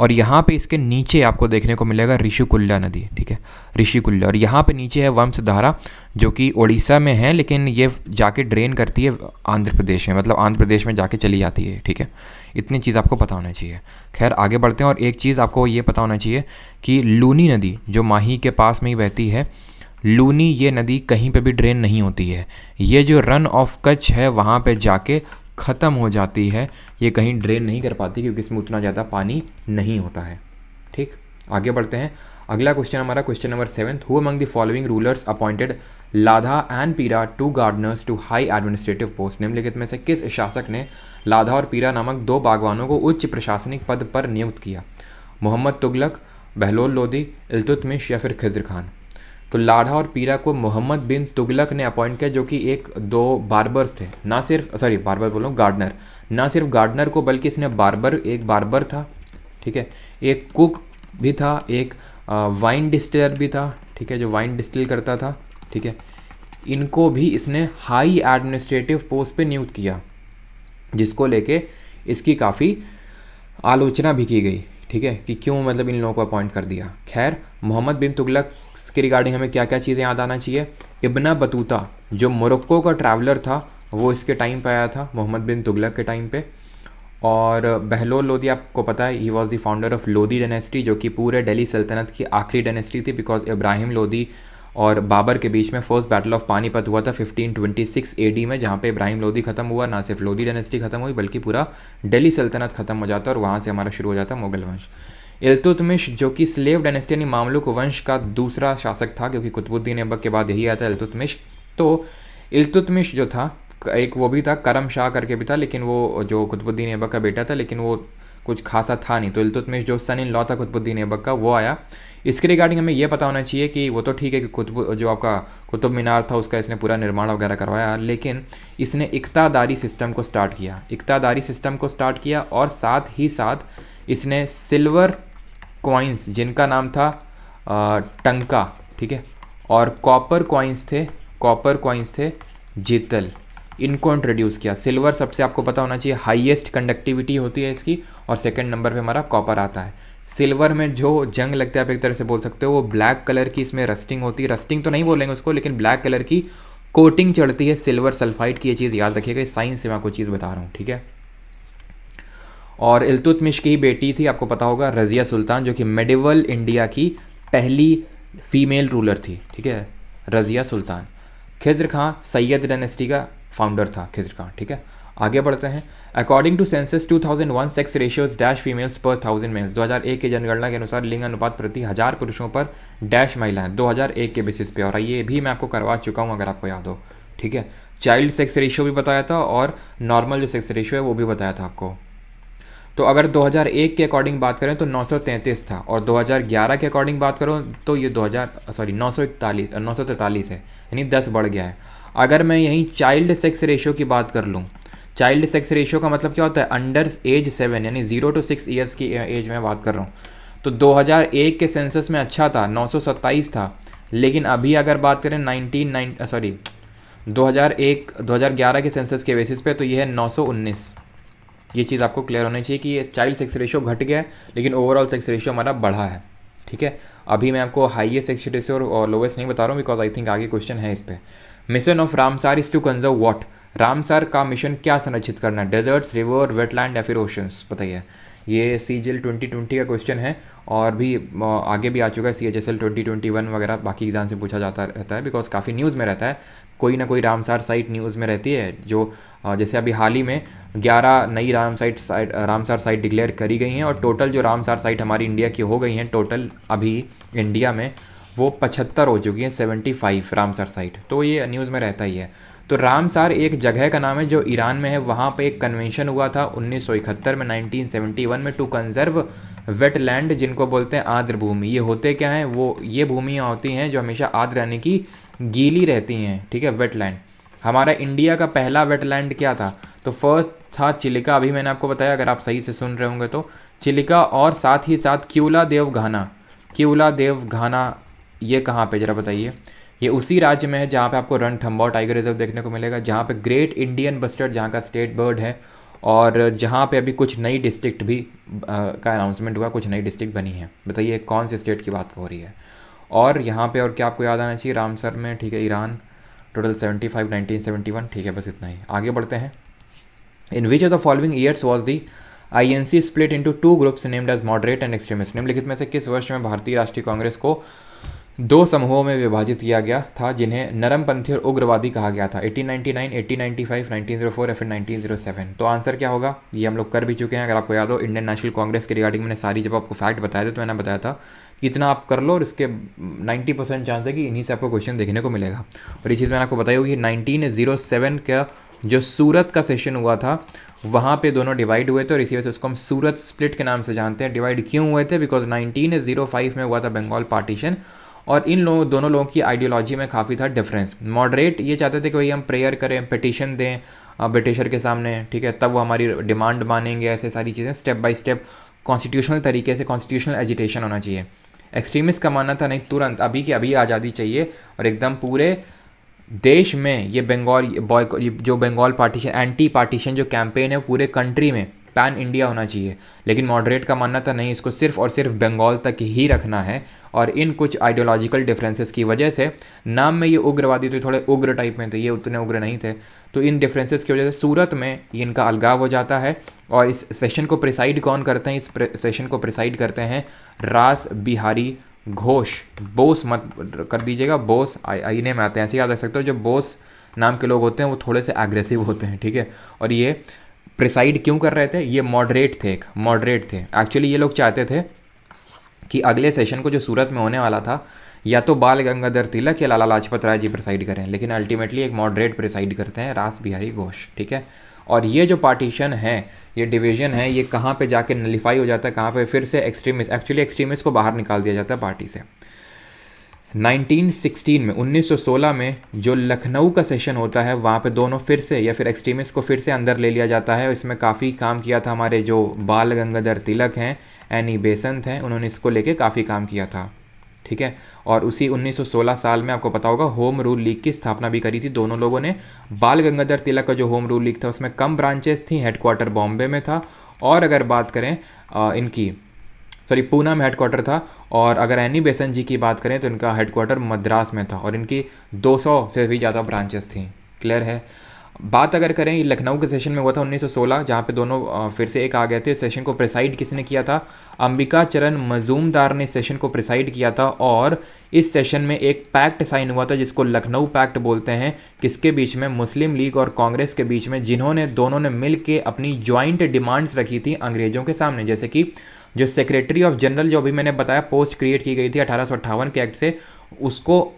और यहाँ पे इसके नीचे आपको देखने को मिलेगा ऋषिकुल्या नदी, ठीक है, ऋषिकुल्या। और यहाँ पे नीचे है वंशधारा जो कि उड़ीसा में है, लेकिन ये जाके ड्रेन करती है आंध्र प्रदेश में, मतलब आंध्र प्रदेश में जाके चली जाती है, ठीक है। इतनी चीज़ आपको पता होना चाहिए। खैर आगे बढ़ते हैं, और एक चीज़ आपको ये पता होना चाहिए कि लूनी नदी जो माही के पास में ही बहती है, लूनी ये नदी कहीं पे भी ड्रेन नहीं होती है। ये जो रन ऑफ कच्छ है वहाँ पे जाके ख़त्म हो जाती है, ये कहीं ड्रेन नहीं कर पाती क्योंकि इसमें उतना ज़्यादा पानी नहीं होता है। ठीक, आगे बढ़ते हैं। अगला क्वेश्चन हमारा question number 7, who among the following rulers appointed Ladha and Pira two gardeners to high administrative post. निम्नलिखित में से किस शासक ने लाधा और पीरा नामक 2 बागवानों को उच्च प्रशासनिक पद पर नियुक्त किया? मोहम्मद तुगलक, बहलोल लोदी, इल्तुतमिश या फिर खिज़्र खान। तो लाढ़ा और पीरा को मोहम्मद बिन तुगलक ने अपॉइंट किया, जो कि एक 2 बार्बर्स थे, ना सिर्फ बार्बर बोलो गार्डनर, ना सिर्फ गार्डनर को बल्कि इसने एक बार्बर था, ठीक है, एक कुक भी था, एक वाइन डिस्टिलर भी था, ठीक है, जो वाइन डिस्टिल करता था, ठीक है। इनको भी इसने हाई एडमिनिस्ट्रेटिव पोस्ट पे नियुक्त किया, जिसको लेके इसकी काफ़ी आलोचना भी की गई, ठीक है, कि क्यों मतलब इन लोगों को अपॉइंट कर दिया। खैर, मोहम्मद बिन तुगलक के रिगार्डिंग हमें क्या क्या चीज़ें याद आना चाहिए? इब्न बतूता जो मोरक्को का ट्रैवलर था, वो इसके टाइम पे आया था, मोहम्मद बिन तुगलक के टाइम पे। और बहलोल लोदी आपको पता है, ही was the founder of Lodi dynasty, जो कि पूरे दिल्ली सल्तनत की आखिरी डायनेस्टी थी, बिकॉज इब्राहिम लोदी और बाबर के बीच में फर्स्ट बैटल ऑफ पानीपत हुआ था 1526 AD में, जहाँ पे इब्राहिम लोदी ख़त्म हुआ, ना सिर्फ लोदी डायनेस्टी ख़त्म हुई बल्कि पूरा दिल्ली सल्तनत ख़त्म हो जाता और वहाँ से हमारा शुरू हो जाता मुगल वंश। इल्तुतमिश जो कि स्लेव डायनेस्टी यानी मामलुक वंश का दूसरा शासक था, क्योंकि कुतुबुद्दीन ऐबक के बाद यही आया था इल्तुतमिश। तो इल्तुतमिश जो था, एक वो भी था, करम शाह करके भी था, लेकिन वो जो कुतुबुद्दीन ऐबक का बेटा था, लेकिन वो कुछ खासा था नहीं। तो इल्तुतमिश जो सन इन लॉ था कुतुबुद्दीन ऐबक का, वो आया। इसके रिगार्डिंग हमें ये पता होना चाहिए कि वो तो ठीक है कि जो आपका कुतुब मीनार था उसका इसने पूरा निर्माण वगैरह करवाया, लेकिन इसने इक्तादारी सिस्टम को स्टार्ट किया, इक्तादारी सिस्टम को स्टार्ट किया, और साथ ही साथ इसने सिल्वर कॉइन्स जिनका नाम था टंका, ठीक है, और कॉपर कॉइन्स थे जितल, इनको इंट्रोड्यूस किया। सिल्वर सबसे आपको पता होना चाहिए हाईएस्ट कंडक्टिविटी होती है इसकी, और सेकंड नंबर पे हमारा कॉपर आता है। सिल्वर में जो जंग लगता है आप एक तरह से बोल सकते हो, वो ब्लैक कलर की इसमें रस्टिंग होती है, रस्टिंग तो नहीं बोलेंगे उसको, लेकिन ब्लैक कलर की कोटिंग चढ़ती है सिल्वर सल्फाइड की। ये चीज़ याद रखिएगा, इस साइंस से मैं आपको चीज़ बता रहा हूँ, ठीक है। और इल्तुतमिश की ही बेटी थी, आपको पता होगा, रज़िया सुल्तान, जो कि मेडिवल इंडिया की पहली फीमेल रूलर थी, ठीक है, रज़िया सुल्तान। खिज़्र खां सैयद डायनेस्टी का फाउंडर था, खिज़्र खां, ठीक है। आगे बढ़ते हैं। According to census 2001 sex ratios dash females पर 1000 मेल्स। 2001 की जनगणना के अनुसार लिंग अनुपात प्रति 1000 पुरुषों पर डैश महिलाएं, 2001 के बेसिस पे। और ये भी मैं आपको करवा चुका हूँ अगर आपको याद हो, ठीक है। चाइल्ड सेक्स रेशियो भी बताया था और नॉर्मल जो सेक्स रेशियो है वो भी बताया था आपको। तो अगर 2001 के अकॉर्डिंग बात करें तो 933 था, और 2011 के अकॉर्डिंग बात करो तो ये 943 है, यानी 10 बढ़ गया है। अगर मैं यहीं चाइल्ड सेक्स रेशियो की बात कर लूँ, चाइल्ड सेक्स रेशियो का मतलब क्या होता है? अंडर एज 7, यानी 0 to 6 ईयर्स की एज में बात कर रहा हूँ। तो 2001 के सेंसस में अच्छा था, 927 था, लेकिन अभी अगर बात करें 2011 के सेंसस के बेसिस पे तो ये है 919। ये चीज़ आपको क्लियर होनी चाहिए कि ये चाइल्ड सेक्स रेशियो घट गया है, लेकिन ओवरऑल सेक्स रेशियो हमारा बढ़ा है, ठीक है। अभी मैं आपको हाईएस्ट सेक्स रेशियो और लोवेस्ट नहीं बता रहा हूँ, बिकॉज आई थिंक आगे क्वेश्चन है इस पर। Mission of Ramsar is to conserve what. Ramsar का मिशन क्या संरक्षित करना है? डेजर्ट्स, रिवर, वेटलैंड या फिर ओशंस? बताइए। ये CGL 2020 का क्वेश्चन है, और भी आगे भी आ चुका है, CHSL 2021 वगैरह बाकी एग्जाम से पूछा जाता रहता है, बिकॉज काफ़ी न्यूज़ में रहता है, कोई ना कोई रामसार साइट न्यूज़ में रहती है। जो जैसे अभी हाल ही में 11 नई रामसार साइट डिक्लेयर करी गई हैं, और टोटल जो रामसार साइट हमारी इंडिया की हो गई हैं टोटल अभी इंडिया में, वो 75 हो चुकी हैं, 75 रामसार साइट। तो ये न्यूज़ में रहता ही है। तो रामसार एक जगह का नाम है जो ईरान में है। वहाँ पे एक कन्वेंशन हुआ था 1971 में, 1971 में, टू कंजर्व वेटलैंड, जिनको बोलते हैं आर्द्र भूमि। ये होते क्या हैं, वो ये भूमियाँ होती हैं जो हमेशा आर्द्र यानी कि गीली रहती हैं, ठीक है, वेटलैंड। हमारा इंडिया का पहला वेटलैंड क्या था, तो फर्स्ट था चिलिका, अभी मैंने आपको बताया, अगर आप सही से सुन रहे होंगे तो चिलिका, और साथ ही साथ क्यूला देव घाना। क्यूला देव घाना ये कहाँ पे, ज़रा बताइए। ये उसी राज्य में है जहाँ पे आपको रणथंबोर टाइगर रिजर्व देखने को मिलेगा, जहाँ पे ग्रेट इंडियन बस्टर्ड जहाँ का स्टेट बर्ड है, और जहाँ पे अभी कुछ नई डिस्ट्रिक्ट भी का अनाउंसमेंट हुआ, कुछ नई डिस्ट्रिक्ट बनी है। बताइए कौन से स्टेट की बात हो रही है। और यहाँ पे और क्या आपको याद आना चाहिए, रामसर में, ठीक है, ईरान, टोटल 75, 1971, ठीक है, बस इतना ही। आगे बढ़ते हैं। In which of the following years was the INC split into two groups named as moderate and extremist. निम्नलिखित में से किस वर्ष में भारतीय राष्ट्रीय कांग्रेस को दो समूहों में विभाजित किया गया था जिन्हें नरमपंथी और उग्रवादी कहा गया था? 1899, 1895, 1904 या फिर 1907? तो आंसर क्या होगा, ये हम लोग कर भी चुके हैं। अगर आपको याद हो, इंडियन नेशनल कांग्रेस के रिगार्डिंग मैंने सारी जब आपको फैक्ट बताए थे तो मैंने बताया था कि इतना आप कर लो और इसके 90% चांस है कि इन्हीं से आपको क्वेश्चन देखने को मिलेगा। और ये चीज़ मैंने आपको बताई होगी, 1907 का जो सूरत का सेशन हुआ था वहाँ पे दोनों डिवाइड हुए थे, और इसी वजह से उसको हम सूरत स्प्लिट के नाम से जानते हैं। डिवाइड क्यों हुए थे, बिकॉज 1905 में हुआ था बंगाल पार्टीशन, और इन लोगों दोनों लोगों की आइडियोलॉजी में काफ़ी था डिफरेंस। मॉडरेट ये चाहते थे कि भाई हम प्रेयर करें, पिटिशन दें ब्रिटिशर के सामने, ठीक है, तब वो हमारी डिमांड मानेंगे, ऐसे सारी चीज़ें स्टेप बाय स्टेप कॉन्स्टिट्यूशनल तरीके से, कॉन्स्टिट्यूशनल एजिटेशन होना चाहिए। एक्सट्रीमिस्ट का मानना था नहीं, तुरंत अभी की अभी आज़ादी चाहिए, और एकदम पूरे देश में ये जो बंगाल पार्टीशन, एंटी पार्टीशन जो कैंपेन है पूरे कंट्री में पैन इंडिया होना चाहिए। लेकिन मॉडरेट का मानना था नहीं, इसको सिर्फ और सिर्फ बंगाल तक ही रखना है, और इन कुछ आइडियोलॉजिकल डिफरेंसेस की वजह से, नाम में ये उग्रवादी थे, थोड़े उग्र टाइप में थे, ये उतने उग्र नहीं थे, तो इन डिफरेंसेस की वजह से सूरत में इनका अलगाव हो जाता है। और इस सेशन को प्रिसाइड कौन करते हैं, इस सेशन को प्रिसाइड करते हैं रास बिहारी घोष। बोस मत कर दीजिएगा, बोस आईने में आते हैं, ऐसे याद रख सकते हो। जो बोस नाम के लोग होते हैं वो थोड़े से एग्रेसिव होते हैं, ठीक है। और ये प्रिसाइड क्यों कर रहे थे, ये मॉडरेट थे। एक्चुअली ये लोग चाहते थे कि अगले सेशन को जो सूरत में होने वाला था, या तो बाल गंगाधर तिलक या लाला लाजपत राय जी प्रिसाइड करें, लेकिन अल्टीमेटली एक मॉडरेट प्रिसाइड करते हैं, रास बिहारी घोष, ठीक है। और ये जो पार्टीशन है, ये डिवीजन है, ये कहाँ पे जाके नलिफाई हो जाता है, कहाँ पे फिर से एक्सट्रीमिस्ट को बाहर निकाल दिया जाता है पार्टी से। 1916 में, 1916 में जो लखनऊ का सेशन होता है, वहाँ पे दोनों फिर से, या फिर एक्सट्रीमिस्ट को फिर से अंदर ले लिया जाता है। इसमें काफ़ी काम किया था हमारे जो बाल गंगाधर तिलक हैं, एनी बेसेंट हैं, उन्होंने इसको लेके काफ़ी काम किया था, ठीक है। और उसी 1916 साल में आपको पता होगा होम रूल लीग की स्थापना भी करी थी दोनों लोगों ने। बाल गंगाधर तिलक का जो होम रूल लीग था उसमें कम ब्रांचेस थी, हेडक्वार्टर बॉम्बे में था, और अगर बात करें पूना में हेडक्वार्टर था, और अगर एनी बेसेंट जी की बात करें तो इनका हेडक्वार्टर मद्रास में था, और इनकी 200 से भी ज़्यादा ब्रांचेस थी। क्लियर है। बात अगर करें, ये लखनऊ के सेशन में हुआ था 1916, जहाँ पे दोनों फिर से एक आ गए थे। सेशन को प्रिसाइड किसने किया था, अंबिका चरण मजूमदार ने सेशन को प्रिसाइड किया था, और इस सेशन में एक पैक्ट साइन हुआ था जिसको लखनऊ पैक्ट बोलते हैं। किसके बीच में, मुस्लिम लीग और कांग्रेस के बीच में, जिन्होंने दोनों ने मिल के अपनी ज्वाइंट डिमांड्स रखी थी अंग्रेजों के सामने। जैसे कि जो सेक्रेटरी ऑफ जनरल, जो अभी मैंने बताया पोस्ट क्रिएट की गई थी 1858 के एक्ट से, उसको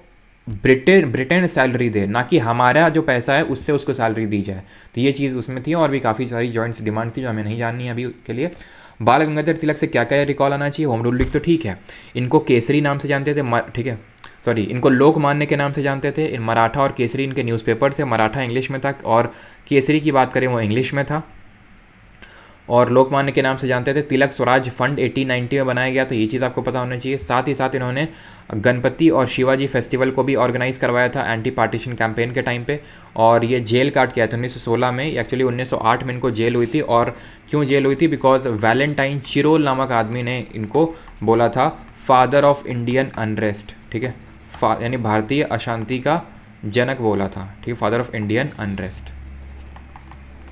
ब्रिटेन सैलरी दे, ना कि हमारा जो पैसा है उससे उसको सैलरी दी जाए। तो ये चीज़ उसमें थी, और भी काफ़ी सारी जॉइंट्स डिमांड्स थी जो हमें नहीं जाननी है अभी के लिए। बाल गंगाधर तिलक से क्या क्या रिकॉल आना चाहिए, होम रूल लीग तो ठीक है, इनको केसरी नाम से जानते थे, ठीक है, इनको लोकमान्य के नाम से जानते थे। इन मराठा और केसरी इनके न्यूज़पेपर थे, मराठा इंग्लिश में था और केसरी की बात करें वो इंग्लिश में था, और लोकमान्य के नाम से जानते थे। तिलक स्वराज फंड 1890 में बनाया गया था, ये चीज़ आपको पता होना चाहिए। साथ ही साथ इन्होंने गणपति और शिवाजी फेस्टिवल को भी ऑर्गेनाइज करवाया था एंटी पार्टीशन कैंपेन के टाइम पे, और ये जेल काट किया था 1916 में। एक्चुअली 1908 में इनको जेल हुई थी, और क्यों जेल हुई थी, बिकॉज वैलेंटाइन चिरोल नामक आदमी ने इनको बोला था फादर ऑफ इंडियन अनरेस्ट, ठीक है, यानी भारतीय अशांति का जनक बोला था, ठीक है, फादर ऑफ इंडियन अनरेस्ट,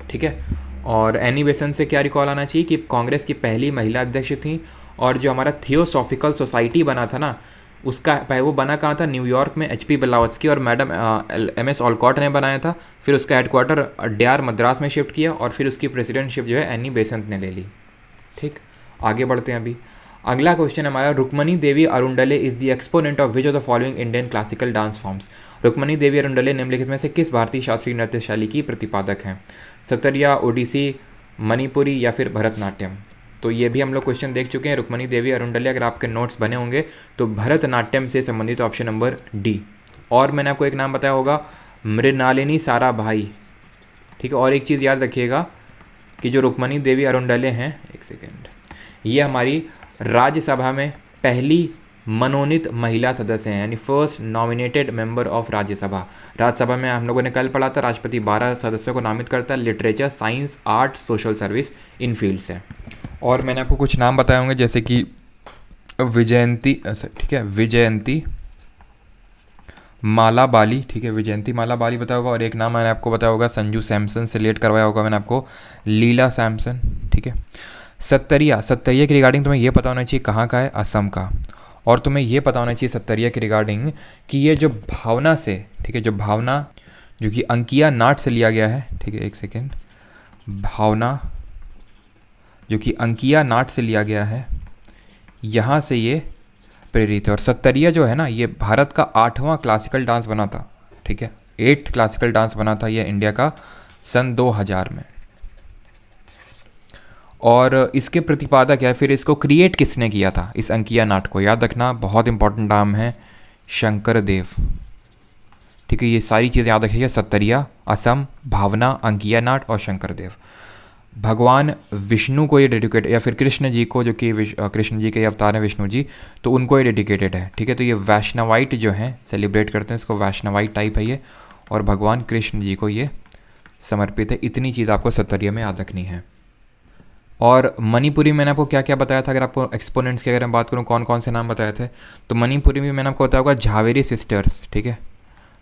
ठीक है। और एनी बेसेंट से क्या रिकॉल आना चाहिए कि कांग्रेस की पहली महिला अध्यक्ष थी, और जो हमारा थियोसॉफिकल सोसाइटी बना था ना, उसका वो बना कहाँ था, न्यूयॉर्क में, HP ब्लावत्स्की और मैडम MS ऑलकॉट ने बनाया था। फिर उसका हेडक्वार्टर DR मद्रास में शिफ्ट किया, और फिर उसकी प्रेसिडेंटशिप जो है एनी बेसेंट ने ले ली, ठीक। आगे बढ़ते हैं अभी। अगला क्वेश्चन हमारा, Rukmini Devi Arundale is the exponent of which of the following Indian classical dance forms. Rukmini Devi Arundale निम्नलिखित में से किस भारतीय शास्त्रीय नृत्य शैली की प्रतिपादक हैं? सतरिया, ओडिसी, मणिपुरी या फिर भरतनाट्यम। तो ये भी हम लोग क्वेश्चन देख चुके हैं। रुक्मणी देवी अरुंडले, अगर आपके नोट्स बने होंगे तो भरतनाट्यम से संबंधित ऑप्शन नंबर डी। और मैंने आपको एक नाम बताया होगा, मृणालिनी साराभाई, ठीक है। और एक चीज़ याद रखिएगा कि जो रुक्मणी देवी अरुंडले हैं, एक सेकेंड, ये हमारी राज्यसभा में पहली मनोनीत महिला सदस्य हैं, यानी first nominated member of Rajya Sabha. Rajya Sabha में हम लोगों ने कल पढ़ा था, राष्ट्रपति 12 सदस्यों को नामित करता है, literature, science, art, social service, इन फील्ड से। और मैंने आपको कुछ नाम बताए होंगे जैसे कि विजयंती, ठीक है, विजयंती माला बाली, ठीक है, विजयंती माला बाली बताया होगा। और एक नाम मैंने आपको बताया होगा, संजू सैमसन से रिलेट करवाया होगा मैंने आपको, लीला सैमसन, ठीक है। सत्तरिया, सत्तरिया के रिगार्डिंग तुम्हें ये पता होना चाहिए कहाँ का है, असम का। और तुम्हें ये पता होना चाहिए सत्तरिया के रिगार्डिंग कि ये जो भावना से, ठीक है, जो भावना जो कि अंकिया नाट से लिया गया है, ठीक है, एक सेकेंड, भावना जो कि अंकिया नाट से लिया गया है, यहाँ से ये प्रेरित है। और सत्तरिया जो है ना, ये भारत का 8वां क्लासिकल डांस बना था, ठीक है, 8th क्लासिकल डांस बना था ये इंडिया का सन 2000 में। और इसके प्रतिपादक है, फिर इसको क्रिएट किसने किया था, इस अंकिया नाट को, याद रखना बहुत इंपॉर्टेंट नाम है, शंकर देव, ठीक है। ये सारी चीज़ें याद रखिएगा, सत्तरिया, असम, भावना, अंकिया नाट और शंकर देव। भगवान विष्णु को ये डेडिकेट, या फिर कृष्ण जी को, जो कि कृष्ण जी के अवतार हैं विष्णु जी, तो उनको ये डेडिकेटेड है, ठीक है। तो ये वैष्णवाइट जो हैं सेलिब्रेट करते हैं इसको, वैष्णवाइट टाइप है ये, और भगवान कृष्ण जी को ये समर्पित है। इतनी चीज़ आपको सत्तरिया में याद रखनी है। और मणिपुरी मैंने आपको क्या क्या बताया था, अगर आपको एक्सपोनेंट्स की अगर मैं बात करूँ कौन कौन से नाम बताए थे, तो मणिपुरी में मैंने आपको बताया होगा झावेरी सिस्टर्स, ठीक है,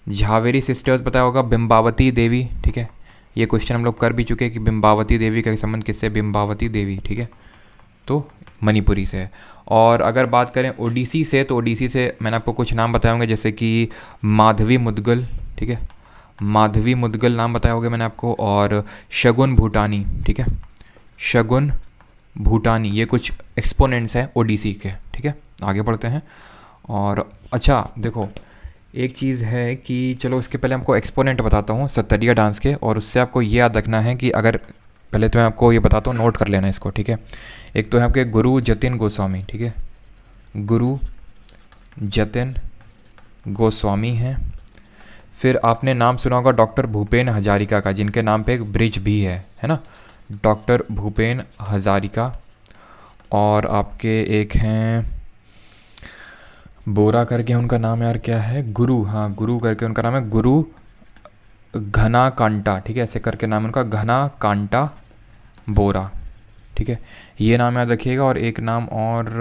झावेरी सिस्टर्स बताया होगा, बिम्बावती देवी, ठीक है। ये क्वेश्चन हम लोग कर भी चुके हैं कि बिम्बावती देवी का संबंध किससे, बिम्बावती देवी, ठीक है, तो मणिपुरी से है। और अगर बात करें ओडिसी से, तो ओडिसी से मैंने आपको कुछ नाम बताए होंगे जैसे कि माधवी मुदगल, ठीक है, माधवी मुदगल नाम बताए होंगे मैंने आपको, और शगुन भूटानी, ठीक है, शगुन भूटानी, ये कुछ एक्सपोनेंट्स हैं ओडिसी के, ठीक है। आगे बढ़ते हैं। और अच्छा देखो, एक चीज़ है कि चलो इसके पहले हमको एक्सपोनेंट बताता हूँ सत्तरिया डांस के, और उससे आपको ये याद रखना है कि अगर पहले तो मैं आपको ये बताता हूँ, नोट कर लेना इसको, ठीक है। एक तो है आपके गुरु जतिन गोस्वामी, ठीक है, गुरु जतिन गोस्वामी हैं। फिर आपने नाम सुना होगा डॉक्टर भूपेन हजारिका का, जिनके नाम पे एक ब्रिज भी है ना, डॉक्टर भूपेन हजारिका। और आपके एक हैं बोरा करके उनका नाम, यार क्या है, गुरु, हाँ गुरु करके उनका नाम है, गुरु घना कांटा, ठीक है, ऐसे करके नाम उनका, घना कांटा बोरा, ठीक है, ये नाम याद रखिएगा। और एक नाम और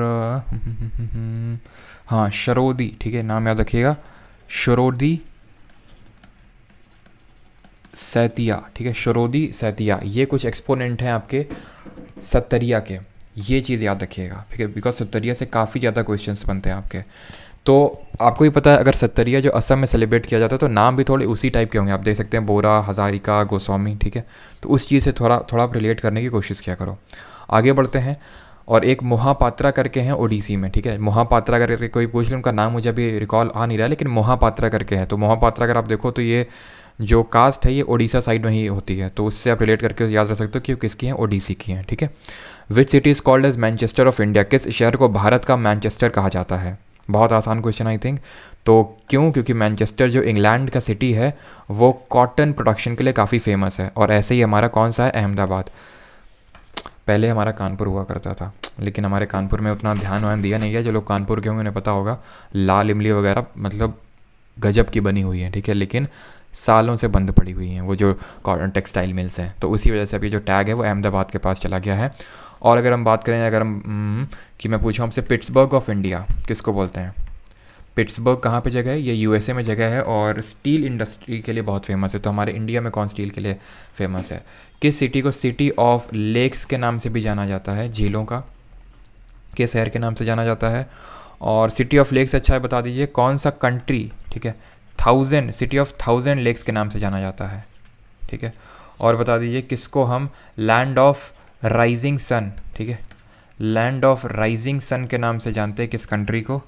हाँ शरोदी, ठीक है, नाम याद रखिएगा, शरोदी सैतिया, ठीक है, शरोदी सैतिया। ये कुछ एक्सपोनेंट हैं आपके सत्तरिया के, ये चीज़ याद रखिएगा, ठीक है, बिकॉज सत्तरिया से काफ़ी ज़्यादा क्वेश्चंस बनते हैं आपके। तो आपको ही पता है अगर सत्तरिया जो असम में सेलिब्रेट किया जाता है तो नाम भी थोड़े उसी टाइप के होंगे, आप देख सकते हैं, बोरा, हजारिका, गोस्वामी, ठीक है। तो उस चीज़ से थोड़ा थोड़ा आप रिलेट करने की कोशिश किया करो। आगे बढ़ते हैं। और एक मोहापात्रा करके हैं ओडिसी में, ठीक है, मोहापात्रा करके कोई पूछ ले, उनका नाम मुझे अभी रिकॉल आ नहीं रहा है, लेकिन मोहापात्रा करके है। तो मोहापात्रा अगर आप देखो तो ये जो कास्ट है ये ओडिशा साइड में ही होती है, तो उससे आप रिलेट करके याद रख सकते हो कि वो किसकी हैं, ओडिसी की हैं, ठीक है। Which city is called as Manchester of India, किस शहर को भारत का मैनचेस्टर कहा जाता है? बहुत आसान क्वेश्चन आई थिंक। तो क्यों? क्योंकि मैनचेस्टर जो इंग्लैंड का सिटी है वो कॉटन प्रोडक्शन के लिए काफ़ी फेमस है। और ऐसे ही हमारा कौन सा है, अहमदाबाद। पहले हमारा कानपुर हुआ करता था, लेकिन हमारे कानपुर में उतना ध्यान वान दिया नहीं है। जो लोग कानपुर के होंगे उन्हें पता होगा, लाल इमली वगैरह मतलब गजब की बनी हुई है, ठीक है, लेकिन सालों से बंद पड़ी हुई हैं वो जो कॉटन टेक्सटाइल मिल्स हैं। तो उसी वजह से अभी जो टैग है वो अहमदाबाद के पास चला गया है। और अगर हम बात करें, अगर हम कि मैं पूछूँ हमसे पिट्सबर्ग ऑफ इंडिया किसको बोलते हैं? पिट्सबर्ग कहाँ पे जगह है? ये यूएसए में जगह है और स्टील इंडस्ट्री के लिए बहुत फेमस है। तो हमारे इंडिया में कौन स्टील के लिए फेमस है? किस सिटी को सिटी ऑफ लेक्स के नाम से भी जाना जाता है? झीलों का किस शहर के नाम से जाना जाता है? और सिटी ऑफ लेक्स अच्छा है, बता दीजिए कौन सा कंट्री, ठीक है, सिटी ऑफ 1000 लेक्स के नाम से जाना जाता है, ठीक है। और बता दीजिए किसको हम लैंड ऑफ राइजिंग सन, ठीक है, लैंड ऑफ राइजिंग सन के नाम से जानते हैं किस कंट्री को?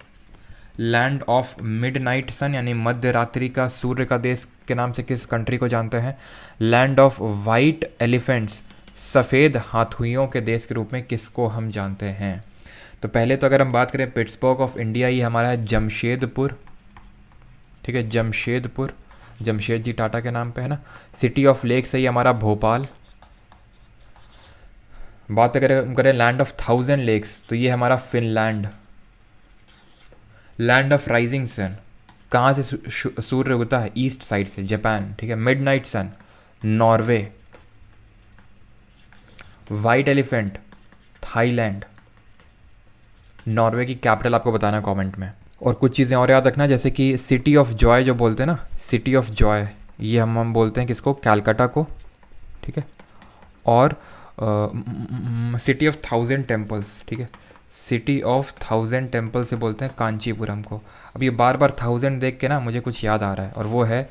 लैंड ऑफ मिडनाइट सन यानी मध्य रात्रि का सूर्य का देश के नाम से किस कंट्री को जानते हैं? लैंड ऑफ वाइट एलिफेंट्स, सफ़ेद हाथुइयों के देश के रूप में किसको हम जानते हैं? तो पहले तो अगर हम बात करें पिट्सबर्ग ऑफ इंडिया, ये हमारा है जमशेदपुर, ठीक है, जमशेदपुर, जमशेद जी टाटा के नाम पे है ना। सिटी ऑफ लेक से ही हमारा भोपाल। बात अगर हम करें लैंड ऑफ 1000 लेक्स, तो ये हमारा Finland. Land of rising sun, कहाँ से सूर्य उगता है? ईस्ट साइड से, जापान, ठीक है। Midnight sun, Norway. White elephant, Thailand. Norway की कैपिटल आपको बताना कमेंट में। और कुछ चीज़ें और याद रखना, जैसे कि सिटी ऑफ जॉय जो बोलते हैं ना, सिटी ऑफ जॉय, ये हम बोलते हैं किसको? कैलकाटा को, ठीक है। और सिटी ऑफ 1000 टेम्पल्स, ठीक है, सिटी ऑफ 1000 टेम्पल से बोलते हैं कांचीपुरम को। अब ये बार बार 1000 देख के ना मुझे कुछ याद आ रहा है, और वो है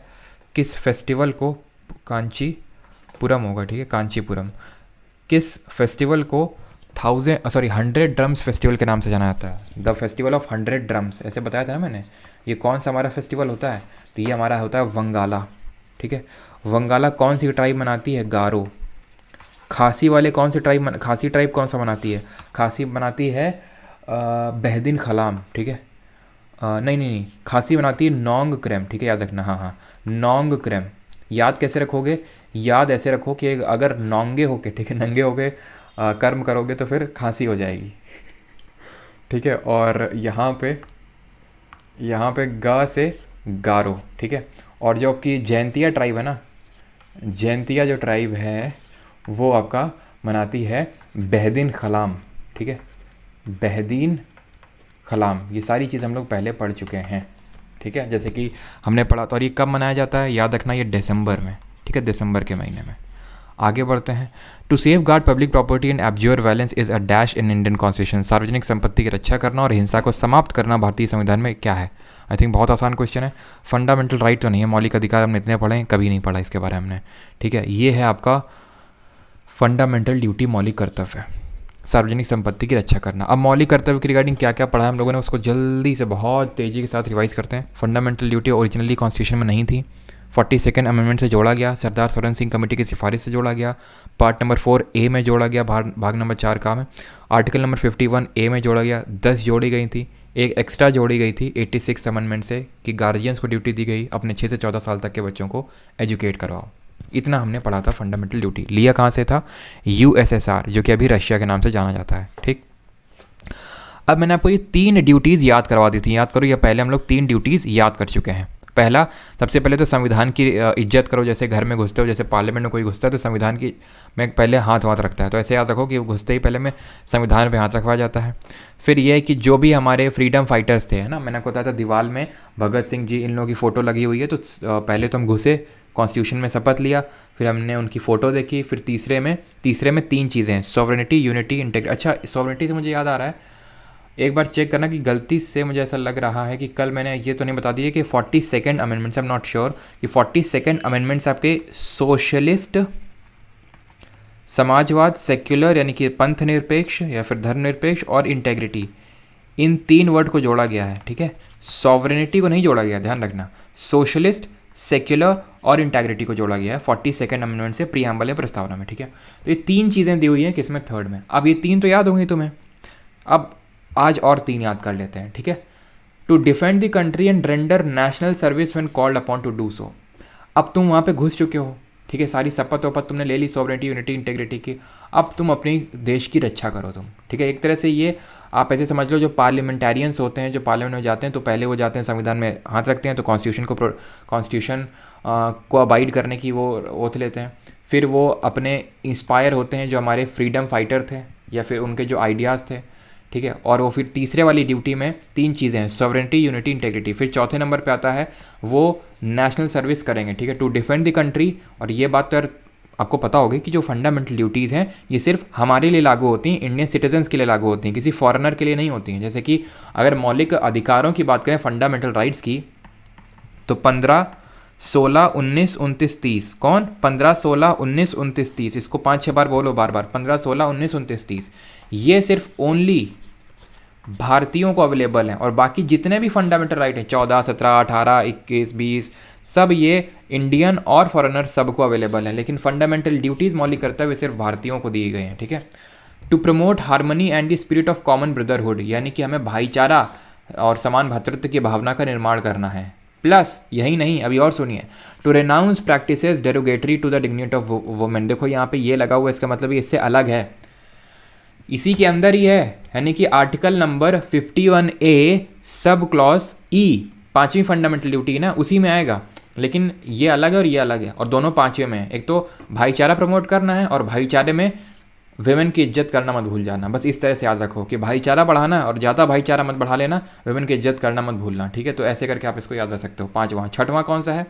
किस फेस्टिवल को? कांचीपुरम होगा, ठीक है, कांचीपुरम। किस फेस्टिवल को 100 ड्रम्स फेस्टिवल के नाम से जाना जाता है? द फेस्टिवल ऑफ 100 ड्रम्स, ऐसे बताया था ना मैंने। ये कौन सा हमारा फेस्टिवल होता है? तो ये हमारा होता है वंगाला, ठीक है। वंगाला कौन सी ट्राइब मनाती है? गारो। खासी वाले कौन सी ट्राइब, खासी ट्राइब कौन सा मनाती है? खासी बनाती है बहदीन खलाम, ठीक है। नहीं, खासी बनाती है नोंग क्रैम, ठीक है, याद रखना। हाँ, नोंग क्रैम। याद कैसे रखोगे? याद ऐसे रखो कि अगर नोंगे होके, ठीक है, नंगे होके कर्म करोगे तो फिर खांसी हो जाएगी, ठीक है। और यहाँ पे गा से गारो, ठीक है। और जो आपकी जैंतिया ट्राइब है ना, जैंतिया जो ट्राइब है वो आपका मनाती है बहदीन खलाम, ठीक है, बहदीन खलाम। ये सारी चीज़ हम लोग पहले पढ़ चुके हैं, ठीक है, जैसे कि हमने पढ़ा। तो और ये कब मनाया जाता है? याद रखना, ये दिसंबर में, ठीक है, दिसंबर के महीने में। आगे बढ़ते हैं। To safeguard public property and abjure violence is a dash in Indian constitution. सार्वजनिक संपत्ति की रक्षा करना और हिंसा को समाप्त करना भारतीय संविधान में क्या है? आई थिंक बहुत आसान क्वेश्चन है। फंडामेंटल राइट तो नहीं है, मौलिक अधिकार हमने इतने पढ़े हैं, कभी नहीं पढ़ा इसके बारे में हमने, ठीक है। ये है आपका फंडामेंटल ड्यूटी, मौलिक कर्तव्य, सार्वजनिक संपत्ति की रक्षा करना। अब मौलिक कर्तव्य की रिगार्डिंग क्या क्या पढ़ा है हम लोगों ने, उसको जल्दी से बहुत तेज़ी के साथ रिवाइज करते हैं। फंडामेंटल ड्यूटी ओरिजिनली कॉन्स्टिट्यूशन में नहीं थी, 42nd अमेंडमेंट से जोड़ा गया, सरदार सोरेन सिंह कमेटी की सिफारिश से जोड़ा गया, पार्ट नंबर 4A में जोड़ा गया, भाग नंबर 4 का में, आर्टिकल नंबर 51A में जोड़ा गया, 10 जोड़ी गई थी, एक एक्स्ट्रा जोड़ी गई थी 86 अमेंडमेंट से कि गार्जियंस को ड्यूटी दी गई अपने 6 से 14 साल तक के बच्चों को एजुकेट करवाओ। इतना हमने पढ़ा था फंडामेंटल ड्यूटी। लिया कहाँ से था? USSR, जो कि अभी रशिया के नाम से जाना जाता है, ठीक। अब मैंने आपको ये 3 ड्यूटीज़ याद करवा दी थी, याद करो, या पहले हम लोग 3 ड्यूटीज़ याद कर चुके हैं। पहला, सबसे पहले तो संविधान की इज्जत करो। जैसे घर में घुसते हो, जैसे पार्लियामेंट में कोई घुसता है तो संविधान की में पहले हाथ रखता है, तो ऐसे याद रखो कि घुसते ही पहले में संविधान पे हाथ रखवाया जाता है। फिर ये है कि जो भी हमारे फ्रीडम फाइटर्स थे, है ना, मैंने आपको बताया था दीवार में भगत सिंह जी इन लोगों की फ़ोटो लगी हुई है, तो पहले तो हम घुसे, कॉन्स्टिट्यूशन में शपथ लिया, फिर हमने उनकी फ़ोटो देखी। फिर तीसरे में 3 चीज़ें हैं, सॉवरेनिटी, यूनिटी, इंटेग्रिटी। अच्छा, सॉवरेनिटी से मुझे याद आ रहा है, एक बार चेक करना कि गलती से मुझे ऐसा लग रहा है कि कल मैंने ये तो नहीं बता दिया कि 42nd अमेंडमेंट से, आई एम नॉट श्योर कि 42nd अमेंडमेंट से आपके सोशलिस्ट, समाजवाद, सेक्युलर यानी कि पंथ निरपेक्ष या फिर धर्मनिरपेक्ष, और इंटेग्रिटी, इन 3 वर्ड को जोड़ा गया है, ठीक है। सॉवरेनिटी को नहीं जोड़ा गया, ध्यान रखना। सोशलिस्ट, सेक्युलर और इंटेग्रिटी को जोड़ा गया है 42nd अमेंडमेंट से प्रीएम्बल या प्रस्तावना में, ठीक है। तो ये 3 चीज़ें दी हुई हैं किसमें? 3rd में। अब ये 3 तो याद होंगी तुम्हें, अब आज और 3 याद कर लेते हैं, ठीक है। To defend the country and render national service when called upon to do so. अब तुम वहाँ पे घुस चुके हो, ठीक है, सारी शपथ वपथ तुमने ले ली सॉवरेनिटी, यूनिटी, इंटेग्रिटी की। अब तुम अपनी देश की रक्षा करो तुम, ठीक है। एक तरह से ये आप ऐसे समझ लो, जो पार्लियामेंटेरियंस होते हैं, जो पार्लियामेंट में जाते हैं, तो पहले वो जाते हैं संविधान में हाथ रखते हैं, तो कॉन्स्टिट्यूशन को अबाइड करने की वो ओथ लेते हैं। फिर वो अपने इंस्पायर होते हैं जो हमारे फ्रीडम फाइटर थे या फिर उनके जो आइडियाज़ थे, ठीक है। और वो फिर तीसरे वाली ड्यूटी में 3 चीज़ें हैं, सॉवरेनिटी, यूनिटी, इंटेग्रिटी। फिर चौथे नंबर पे आता है वो नेशनल सर्विस करेंगे, ठीक है, टू डिफेंड द कंट्री। और ये बात तो यार आपको पता होगी कि जो फंडामेंटल ड्यूटीज़ हैं ये सिर्फ हमारे लिए लागू होती हैं, इंडियन सिटीजन्स के लिए लागू होती हैं, किसी फॉरेनर के लिए नहीं होती हैं। जैसे कि अगर मौलिक अधिकारों की बात करें, फंडामेंटल राइट्स की, तो 15, 16, 19, 29, 30। कौन? 15, 16, 19, 29, 30। इसको 5-6 बार बोलो बार बार, 15, 16, 19, 29, 30। ये सिर्फ ओनली भारतीयों को अवेलेबल हैं, और बाकी जितने भी फंडामेंटल राइट हैं 14, 17, 18, 21, 20 सब ये इंडियन और फॉरेनर सबको अवेलेबल है, लेकिन फंडामेंटल ड्यूटीज़ मौलिक कर्तव्य सिर्फ भारतीयों को दिए गए हैं। ठीक है। To promote harmony and the spirit of common brotherhood, यानी कि हमें भाईचारा और समान भ्रातृत्व की भावना का निर्माण करना है। प्लस यही नहीं, अभी और सुनिए, to renounce practices derogatory to the dignity of women. देखो यहाँ पे ये लगा हुआ है, इसका मतलब ये इससे अलग है, इसी के अंदर ही है, यानी कि article number 51A sub clause ई, 5वीं फंडामेंटल ड्यूटी ना, उसी में आएगा, लेकिन ये अलग है और ये अलग है, और दोनों 5वें में है। एक तो भाईचारा प्रमोट करना है और भाईचारे में वेमेन की इज्जत करना मत भूल जाना। बस इस तरह से याद रखो कि भाईचारा बढ़ाना और ज़्यादा भाईचारा मत बढ़ा लेना, वेमेन की इज्जत करना मत भूलना। ठीक है, तो ऐसे करके आप इसको याद रख सकते हो। 5वां, 6वां कौन सा है?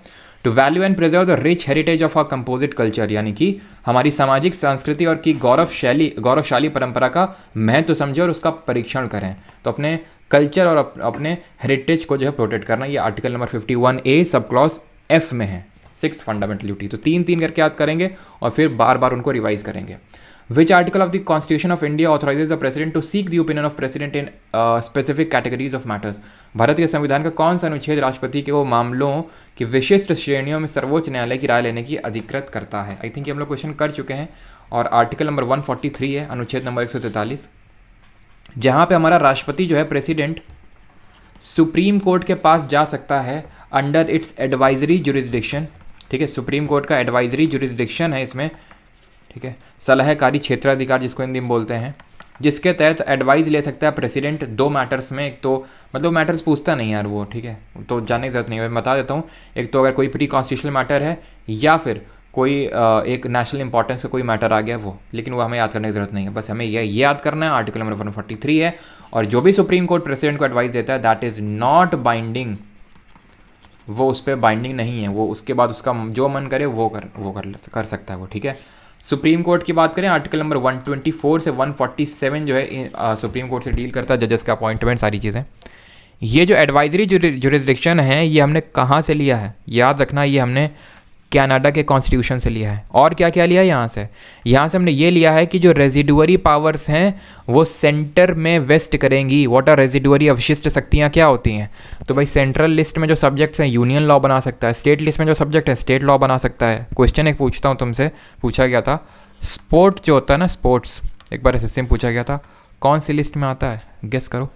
To value and preserve the rich heritage of a composite culture, यानी कि हमारी सामाजिक संस्कृति और की गौरवशाली परंपरा का महत्व समझे और उसका परीक्षण करें। तो अपने कल्चर और अपने हेरिटेज को जो है प्रोटेक्ट करना, ये article number 51A sub clause F में है, 6th फंडामेंटल ड्यूटी। तो 3-3 करके याद करेंगे और फिर बार बार उनको रिवाइज करेंगे। Which article of the Constitution of India authorizes the President to seek the opinion of President in specific categories of matters? Bharat के संविधान का कौन सा अनुच्छेद राष्ट्रपति के वो मामलों की विशिष्ट श्रेणियों में सर्वोच्च न्यायालय की राय लेने की अधिकृत करता है? आई थिंक हम लोग क्वेश्चन कर चुके हैं, और आर्टिकल नंबर 143 है, अनुच्छेद नंबर 143, जहाँ पे हमारा राष्ट्रपति जो है प्रेसिडेंट सुप्रीम कोर्ट के पास जा सकता है अंडर इट्स एडवाइजरी जुरिस्डिक्शन। ठीक है, सुप्रीम कोर्ट का एडवाइजरी जुरिस्डिक्शन है इसमें। ठीक है, सलाहकारी क्षेत्राधिकार जिसको हिंदी में बोलते हैं, जिसके तहत एडवाइस ले सकता है प्रेसिडेंट 2 मैटर्स में। एक तो मतलब मैटर्स पूछता नहीं यार वो, ठीक है, तो जानने की जरूरत नहीं है, मैं बता देता हूँ। एक तो अगर कोई प्री कॉन्स्टिट्यूशनल मैटर है या फिर कोई एक नेशनल इंपॉर्टेंस का कोई मैटर आ गया वो, लेकिन वो हमें याद करने की जरूरत नहीं है, बस हमें ये याद करना है आर्टिकल नंबर 143 है। और जो भी सुप्रीम कोर्ट प्रेसिडेंट को एडवाइस देता है दैट इज़ नॉट बाइंडिंग, वो उस पर बाइंडिंग नहीं है, वो उसके बाद उसका जो मन करे वो कर सकता है वो। ठीक है, सुप्रीम कोर्ट की बात करें, आर्टिकल नंबर 124 से 147 जो है सुप्रीम कोर्ट से डील करता है, जजेस का अपॉइंटमेंट, सारी चीज़ें। ये जो एडवाइजरी जुरिस्डिक्शन है ये हमने कहाँ से लिया है याद रखना, ये हमने कनाडा के कॉन्स्टिट्यूशन से लिया है। और क्या क्या लिया है यहाँ से हमने ये लिया है कि जो रेजिडुअरी पावर्स हैं वो सेंटर में वेस्ट करेंगी। व्हाट आर रेजिडुअरी, अवशिष्ट शक्तियाँ क्या होती हैं? तो भाई सेंट्रल लिस्ट में जो सब्जेक्ट्स हैं यूनियन लॉ बना सकता है, स्टेट लिस्ट में जो सब्जेक्ट है स्टेट लॉ बना सकता है। क्वेश्चन एक पूछता हूँ तुमसे, पूछा गया था स्पोर्ट जो होता है ना, स्पोर्ट्स एक बार एसएससी में पूछा गया था, कौन सी लिस्ट में आता है? गेस करो।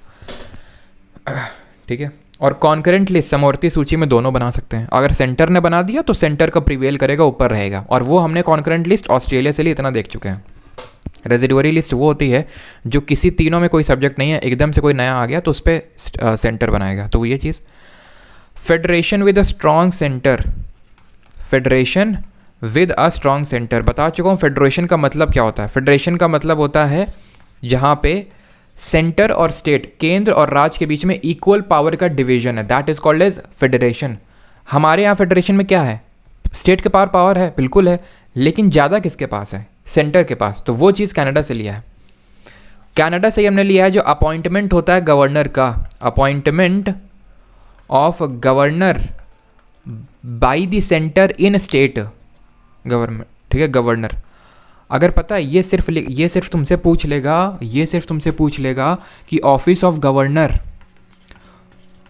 ठीक है, और कॉन्करेंट लिस्ट समवर्ती सूची में दोनों बना सकते हैं। अगर सेंटर ने बना दिया तो सेंटर का प्रिवेल करेगा, ऊपर रहेगा। और वो हमने कॉन्करेंट लिस्ट ऑस्ट्रेलिया से लिए इतना देख चुके हैं। रेजिडुअरी लिस्ट वो होती है जो किसी तीनों में कोई सब्जेक्ट नहीं है, एकदम से कोई नया आ गया तो उस पर सेंटर बनाएगा। तो ये चीज़। Federation with a strong centre, federation with a strong centre बता चुका हूँ। फेडरेशन का मतलब क्या होता है? फेडरेशन का मतलब होता है जहाँ पे सेंटर और स्टेट, केंद्र और राज्य के बीच में इक्वल पावर का डिवीजन है, that is called as federation. हमारे यहाँ फेडरेशन में क्या है? स्टेट के पावर है, बिल्कुल है, लेकिन ज़्यादा किसके पास है? सेंटर के पास। तो वो चीज़ कनाडा से लिया है। कनाडा से हमने लिया है जो अपॉइंटमेंट होता है गवर्नर का, appointment of governor by the centre in state government. ठीक है, गवर्नर। अगर पता है ये सिर्फ तुमसे पूछ लेगा कि ऑफिस ऑफ गवर्नर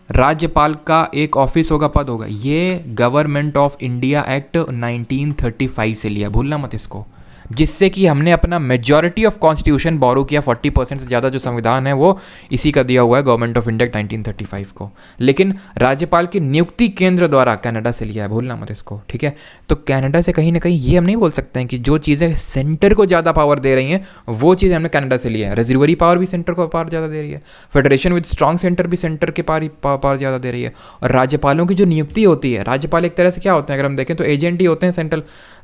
राज्यपाल का एक ऑफिस होगा, पद होगा। ये गवर्नमेंट ऑफ इंडिया एक्ट 1935 से लिया, भूलना मत इसको, जिससे कि हमने अपना मेजॉरिटी ऑफ कॉन्स्टिट्यूशन बोरो किया। 40% से ज़्यादा जो संविधान है वो इसी का दिया हुआ है, गवर्नमेंट ऑफ इंडिया 1935 को। लेकिन राज्यपाल की नियुक्ति केंद्र द्वारा कनाडा से लिया है, भूलना मत इसको। ठीक है, तो कनाडा से कहीं ना कहीं ये हम नहीं बोल सकते हैं कि जो चीज़ें सेंटर को ज़्यादा पावर दे रही हैं वो चीज़ हमने कनाडा से लिया है। रेजिडुअरी पावर भी सेंटर को पावर ज़्यादा दे रही है, फेडरेशन विद स्ट्रॉन्ग सेंटर भी सेंटर के पावर ज़्यादा दे रही है। और राज्यपालों की जो नियुक्ति होती है, राज्यपाल एक तरह से क्या होते हैं अगर हम देखें तो एजेंट ही होते हैं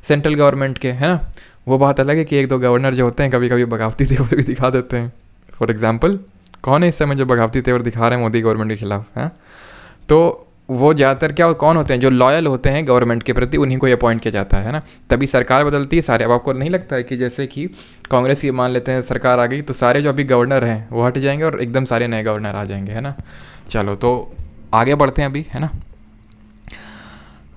सेंट्रल गवर्नमेंट के, है ना। वो बात अलग है कि 1-2 गवर्नर जो होते हैं कभी कभी बगावती तेवर भी दिखा देते हैं। फॉर एग्जांपल कौन है इस समय जो बगावती तेवर दिखा रहे हैं मोदी गवर्नमेंट के खिलाफ, हैं? तो वो ज़्यादातर कौन होते हैं? जो लॉयल होते हैं गवर्नमेंट के प्रति, उन्हीं को अपॉइंट किया जाता है ना। तभी सरकार बदलती है सारे। अब आपको नहीं लगता है कि जैसे कि कांग्रेस की मान लेते हैं सरकार आ गई तो सारे जो अभी गवर्नर हैं वो हट जाएंगे और एकदम सारे नए गवर्नर आ जाएंगे, है ना। चलो तो आगे बढ़ते हैं अभी, है ना।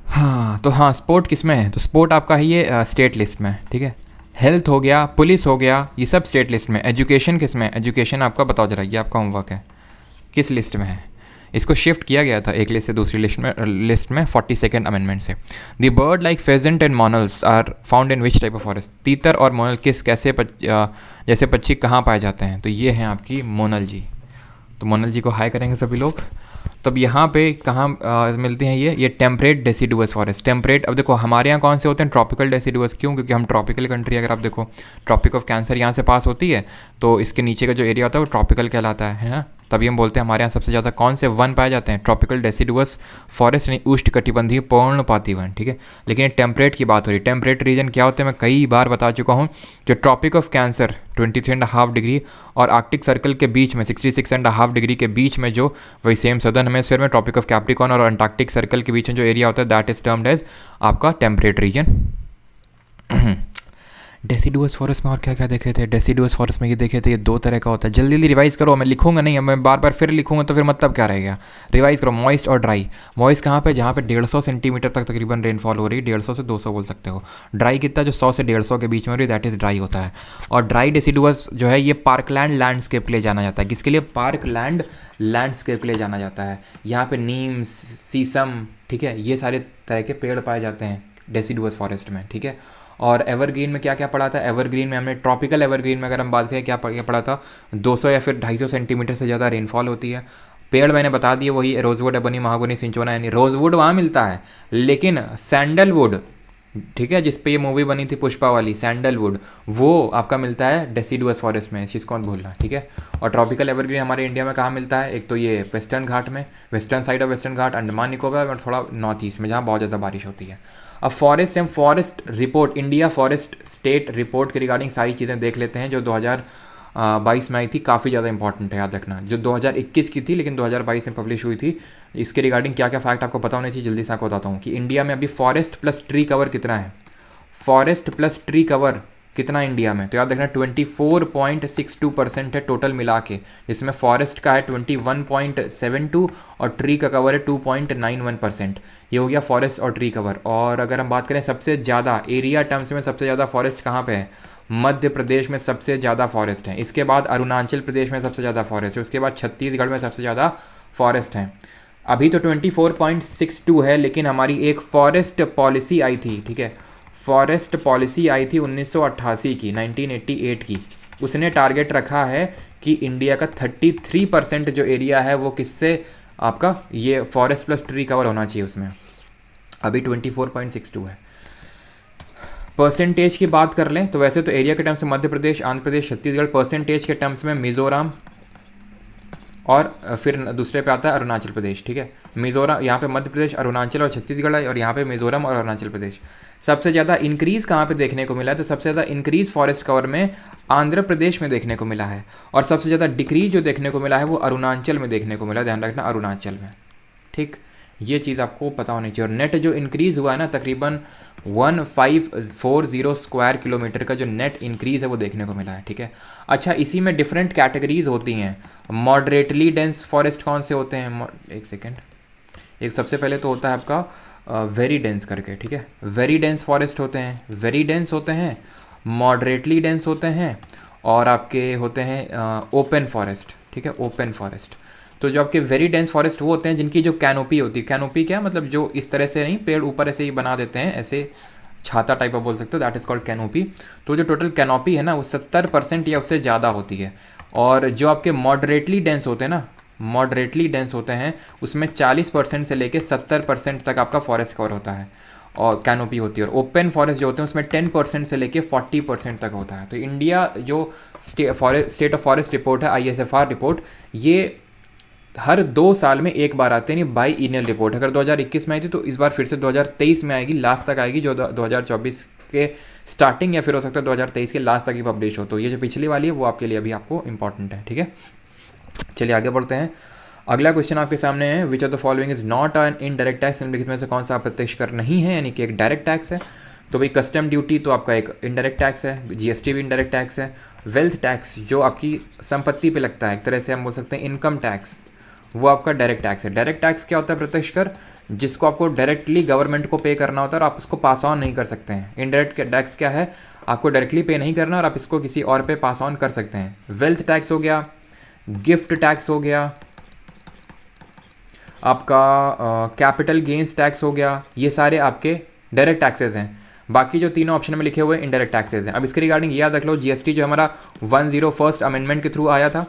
हाँ, तो हाँ, स्पोर्ट किस में है? तो स्पोर्ट आपका है ये स्टेट लिस्ट में है। ठीक है, हेल्थ हो गया, पुलिस हो गया, ये सब स्टेट लिस्ट में। एजुकेशन किस में? एजुकेशन आपका बताओ जरा, ये आपका होमवर्क है, किस लिस्ट में है? इसको शिफ्ट किया गया था एक लिस्ट से दूसरी लिस्ट में 42nd अमेंडमेंट से। The bird like pheasant and monals are found in which type of forest? तीतर और मोनल जैसे पक्षी कहाँ पाए जाते हैं? तो ये हैं आपकी मोनल जी। तो मोनल जी को हाई करेंगे सभी लोग। तब यहाँ पे कहाँ मिलते हैं ये टेम्परेट डेसिडुअस फॉरेस्ट। टेम्परेट, अब देखो हमारे यहाँ कौन से होते हैं? Tropical deciduous. क्यों? क्योंकि हम ट्रॉपिकल कंट्री, अगर आप देखो ट्रॉपिक ऑफ कैंसर यहाँ से पास होती है, तो इसके नीचे का जो एरिया होता है वो ट्रॉपिकल कहलाता है ना। तभी हम बोलते हैं हमारे यहाँ सबसे ज़्यादा कौन से वन पाए जाते हैं? ट्रॉपिकल डेसिडुअस फॉरेस्ट, यानी उष्णकटिबंधीय पर्णपाती वन, ठीक है। लेकिन ये टेम्परेट की बात हो रही है। टेम्परेट रीजन क्या होते हैं मैं कई बार बता चुका हूँ। जो ट्रॉपिक ऑफ कैंसर 23.5 डिग्री और आर्कटिक सर्कल के बीच में 66.5 डिग्री के बीच में जो वही सेम सदर्न हेमिस्फीयर में ट्रॉपिक ऑफ कैप्रिकॉर्न और अंटार्कटिक सर्कल के बीच में जो एरिया होता है दैट इज टर्म्ड एज आपका टेम्परेट रीजन। डेसिडुअस फॉरेस्ट में और क्या क्या देखे थे? डेसिडुअस फॉरेस्ट में ये देखे थे, ये दो तरह का होता है। जल्दी जल्दी रिवाइज करो, मैं लिखूंगा नहीं, मैं बार बार फिर लिखूंगा तो फिर मतलब क्या रहेगा? रिवाइज करो। मॉइस्ट और ड्राई। मॉइस्ट कहाँ पे? जहाँ पे 150 सेंटीमीटर तक तकरीबन रेनफॉल हो रही है, 150 से 200 बोल सकते हो। ड्राई कितना? जो 100 से 150 के बीच में हो रही है, दैट इज़ ड्राई होता है। और ड्राई डेसिडुअस जो है ये पार्कलैंड लैंडस्केप के लिए जाना जाता है। किसके लिए? पार्कलैंड लैंडस्केप के लिए जाना जाता है। यहाँ पे नीम, सीसम, ठीक है, ये सारे तरह के पेड़ पाए जाते हैं डेसिडुअस फॉरेस्ट में, ठीक है। और एवरग्रीन में क्या क्या पढ़ा था? एवरग्रीन में हमने ट्रॉपिकल एवरग्रीन में अगर हम बात करें क्या पढ़ा था? 200 या फिर 250 सेंटीमीटर से ज़्यादा रेनफॉल होती है। पेड़ मैंने बता दिए वही रोजवुड, एबनी, महागनी, सिंचोना, यानी रोजवुड वहाँ मिलता है, लेकिन सैंडलवुड, ठीक है, जिस पे ये मूवी बनी थी पुष्पा वाली, सैंडलवुड, वो आपका मिलता है डेसिडुअस फॉरेस्ट में। इस चीज़ को मत भूलना, ठीक है। और ट्रॉपिकल एवरग्रीन हमारे इंडिया में कहाँ मिलता है? एक तो ये वेस्टर्न घाट में, वेस्टर्न साइड ऑफ वेस्टर्न घाट, अंडमान निकोबार और थोड़ा नॉर्थ ईस्ट में जहाँ बहुत ज़्यादा बारिश होती है। अब forest and forest report, India forest state report के रिगार्डिंग सारी चीज़ें देख लेते हैं जो 2022 में आई थी। काफ़ी ज़्यादा इंपॉर्टेंट है, याद रखना। जो 2021 की थी लेकिन 2022 में पब्लिश हुई थी। इसके रिगार्डिंग क्या क्या फैक्ट आपको पता होने चाहिए, जल्दी से आपको बताता हूँ कि इंडिया में अभी फॉरेस्ट प्लस ट्री कवर कितना है। फॉरेस्ट प्लस ट्री कवर कितना इंडिया में? तो याद रखना 24.62% है टोटल मिला के, जिसमें फॉरेस्ट का है 21.72 और ट्री का कवर है 2.91%। ये हो गया फॉरेस्ट और ट्री कवर। और अगर हम बात करें सबसे ज़्यादा एरिया टर्म्स में, सबसे ज़्यादा फॉरेस्ट कहाँ पे है? मध्य प्रदेश में सबसे ज़्यादा फॉरेस्ट है। इसके बाद अरुणाचल प्रदेश में सबसे ज़्यादा फॉरेस्ट है। उसके बाद छत्तीसगढ़ में सबसे ज़्यादा फॉरेस्ट है। अभी तो 24.62 है, लेकिन हमारी एक फॉरेस्ट पॉलिसी आई थी, ठीक है, फॉरेस्ट पॉलिसी आई थी 1988 की, 1988 की। उसने टारगेट रखा है कि इंडिया का 33% जो एरिया है वो किससे आपका ये फॉरेस्ट प्लस ट्री कवर होना चाहिए उसमें। अभी 24.62 है। परसेंटेज की बात कर लें तो वैसे तो एरिया के टर्म्स में मध्य प्रदेश, आंध्र प्रदेश, छत्तीसगढ़। परसेंटेज के टर्म्स में मिज़ोरम और फिर दूसरे पे आता है अरुणाचल प्रदेश, ठीक है। मिज़ोरम, यहाँ पे मध्य प्रदेश, अरुणाचल और छत्तीसगढ़ है, और यहाँ पे मिज़ोरम और अरुणाचल प्रदेश। सबसे ज़्यादा इंक्रीज़ कहाँ पे देखने को मिला है? तो सबसे ज़्यादा इंक्रीज़ फॉरेस्ट कवर में आंध्र प्रदेश में देखने को मिला है, और सबसे ज़्यादा डिक्रीज जो देखने को मिला है वो अरुणाचल में देखने को मिला। ध्यान रखना, अरुणाचल में, ठीक। ये चीज़ आपको पता होनी चाहिए। और नेट जो इंक्रीज़ हुआ है ना, तकरीबन 1540 स्क्वायर किलोमीटर का जो नेट इंक्रीज़ है वो देखने को मिला है, ठीक है। अच्छा, इसी में डिफरेंट कैटेगरीज होती हैं। मॉडरेटली डेंस फॉरेस्ट कौन से होते हैं? एक सेकेंड, एक सबसे पहले तो होता है आपका वेरी डेंस करके, ठीक है। वेरी डेंस फॉरेस्ट होते हैं, वेरी डेंस होते हैं, मॉडरेटली डेंस होते हैं, और आपके होते हैं ओपन फॉरेस्ट, ठीक है, ओपन फॉरेस्ट। तो जो आपके वेरी डेंस फॉरेस्ट वो होते हैं जिनकी जो कैनोपी होती है, कैनोपी क्या मतलब जो इस तरह से नहीं, पेड़ ऊपर ऐसे ही बना देते हैं, ऐसे छाता टाइप ऑफ बोल सकते हो, दैट इज़ कॉल्ड कैनोपी। तो जो टोटल कैनोपी है ना वो 70% या उससे ज़्यादा होती है। और जो आपके मॉडरेटली डेंस होते हैं ना, मॉडरेटली डेंस होते हैं उसमें 40% से लेकर 70% तक आपका फॉरेस्ट कवर होता है और कैनोपी होती है। और ओपन फॉरेस्ट जो होते हैं उसमें 10% से लेकर 40% तक होता है। तो इंडिया जो स्टेट ऑफ फॉरेस्ट रिपोर्ट है, ISFR रिपोर्ट, ये हर 2 साल में एक बार आते हैं, नहीं बाई ईनियल रिपोर्ट। अगर 2021 में आई थी तो इस बार फिर से 2023 में आएगी, लास्ट तक आएगी, जो 2024 के स्टार्टिंग या फिर हो सकता है 2023 के लास्ट तक ही पब्लिश हो। तो ये जो पिछली वाली है वो आपके लिए अभी आपको इंपॉर्टेंट है, ठीक है। चलिए आगे बढ़ते हैं। अगला क्वेश्चन आपके सामने है, which of the following is not an indirect tax? निम्नलिखित में से कौन सा अप्रत्यक्ष कर नहीं है, यानी कि एक डायरेक्ट टैक्स है? तो भाई कस्टम ड्यूटी तो आपका एक इनडायरेक्ट टैक्स है, GST भी इनडायरेक्ट टैक्स है। वेल्थ टैक्स जो आपकी संपत्ति पे लगता है, एक तरह से हम बोल सकते हैं इनकम टैक्स, वो आपका डायरेक्ट टैक्स है। डायरेक्ट टैक्स क्या होता है? प्रत्यक्ष कर, जिसको आपको डायरेक्टली गवर्नमेंट को पे करना होता है और आप उसको पास ऑन नहीं कर सकते हैं। इनडायरेक्ट टैक्स क्या है? आपको डायरेक्टली पे नहीं करना और आप इसको किसी और पे पास ऑन कर सकते हैं। वेल्थ टैक्स हो गया, गिफ्ट टैक्स हो गया, आपका कैपिटल गेंस टैक्स हो गया, ये सारे आपके डायरेक्ट टैक्सेस हैं। बाकी जो तीनों ऑप्शन में लिखे हुए इनडायरेक्ट टैक्सेस हैं। अब इसके रिगार्डिंग याद रख लो, जीएसटी जो हमारा 101 अमेंडमेंट के थ्रू आया था,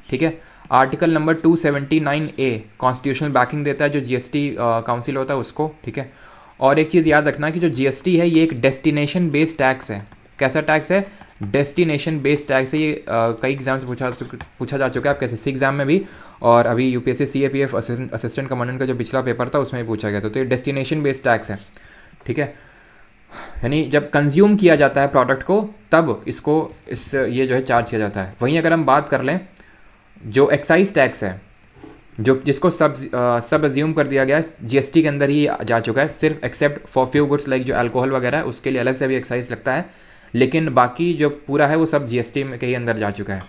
ठीक है। Article number 279A constitutional banking देता है जो जीएसटी काउंसिल होता है उसको, ठीक है। और एक चीज़ याद रखना कि जो जीएसटी है ये एक डेस्टिनेशन बेस्ड टैक्स है। कैसा टैक्स है? डेस्टिनेशन बेस्ड टैक्स है। ये कई एग्जाम से पूछा जा चुका है, आपके एसएससी एग्जाम में भी, और अभी यूपीएससी सीएपीएफ असिस्टेंट कमांडेंट का जो पिछला पेपर था उसमें भी पूछा गया था। तो ये डेस्टिनेशन बेस्ड टैक्स है, ठीक है। यानी जब कंज्यूम किया जाता है प्रोडक्ट को तब इसको ये जो है चार्ज किया जाता है। वहीं अगर हम बात कर लें जो एक्साइज टैक्स है, जो जिसको सब अज्यूम कर दिया गया है, जीएसटी के अंदर ही जा चुका है, सिर्फ except for few goods like जो अल्कोहल वगैरह है उसके लिए अलग से भी एक्साइज लगता है, लेकिन बाकी जो पूरा है वो सब जीएसटी में के ही अंदर जा चुका है।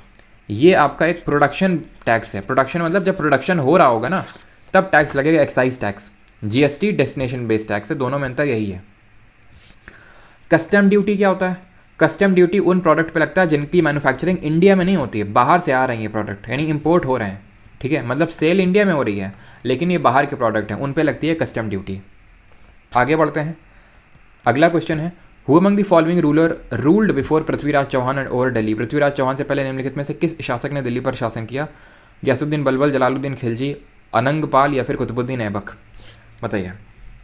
ये आपका एक प्रोडक्शन टैक्स है। प्रोडक्शन मतलब जब प्रोडक्शन हो रहा होगा ना तब टैक्स लगेगा, excise tax. GST destination based tax है, दोनों में अंतर यही है। कस्टम ड्यूटी क्या होता है? कस्टम ड्यूटी उन प्रोडक्ट पे लगता है जिनकी मैन्युफैक्चरिंग इंडिया में नहीं होती है, बाहर से आ रहे हैं ये प्रोडक्ट, यानी इंपोर्ट हो रहे हैं, ठीक है। मतलब सेल इंडिया में हो रही है लेकिन ये बाहर के प्रोडक्ट हैं, उन पे लगती है कस्टम ड्यूटी। आगे बढ़ते हैं, अगला क्वेश्चन है, who among the following ruler ruled before Prithviraj Chauhan and over Delhi? Prithviraj Chauhan से पहले निम्नलिखित में से किस शासक ने दिल्ली पर शासन किया? गयासुद्दीन बलबल, जलालुद्दीन खिलजी, अनंगपाल या फिर कुतुबुद्दीन ऐबक? बताइए।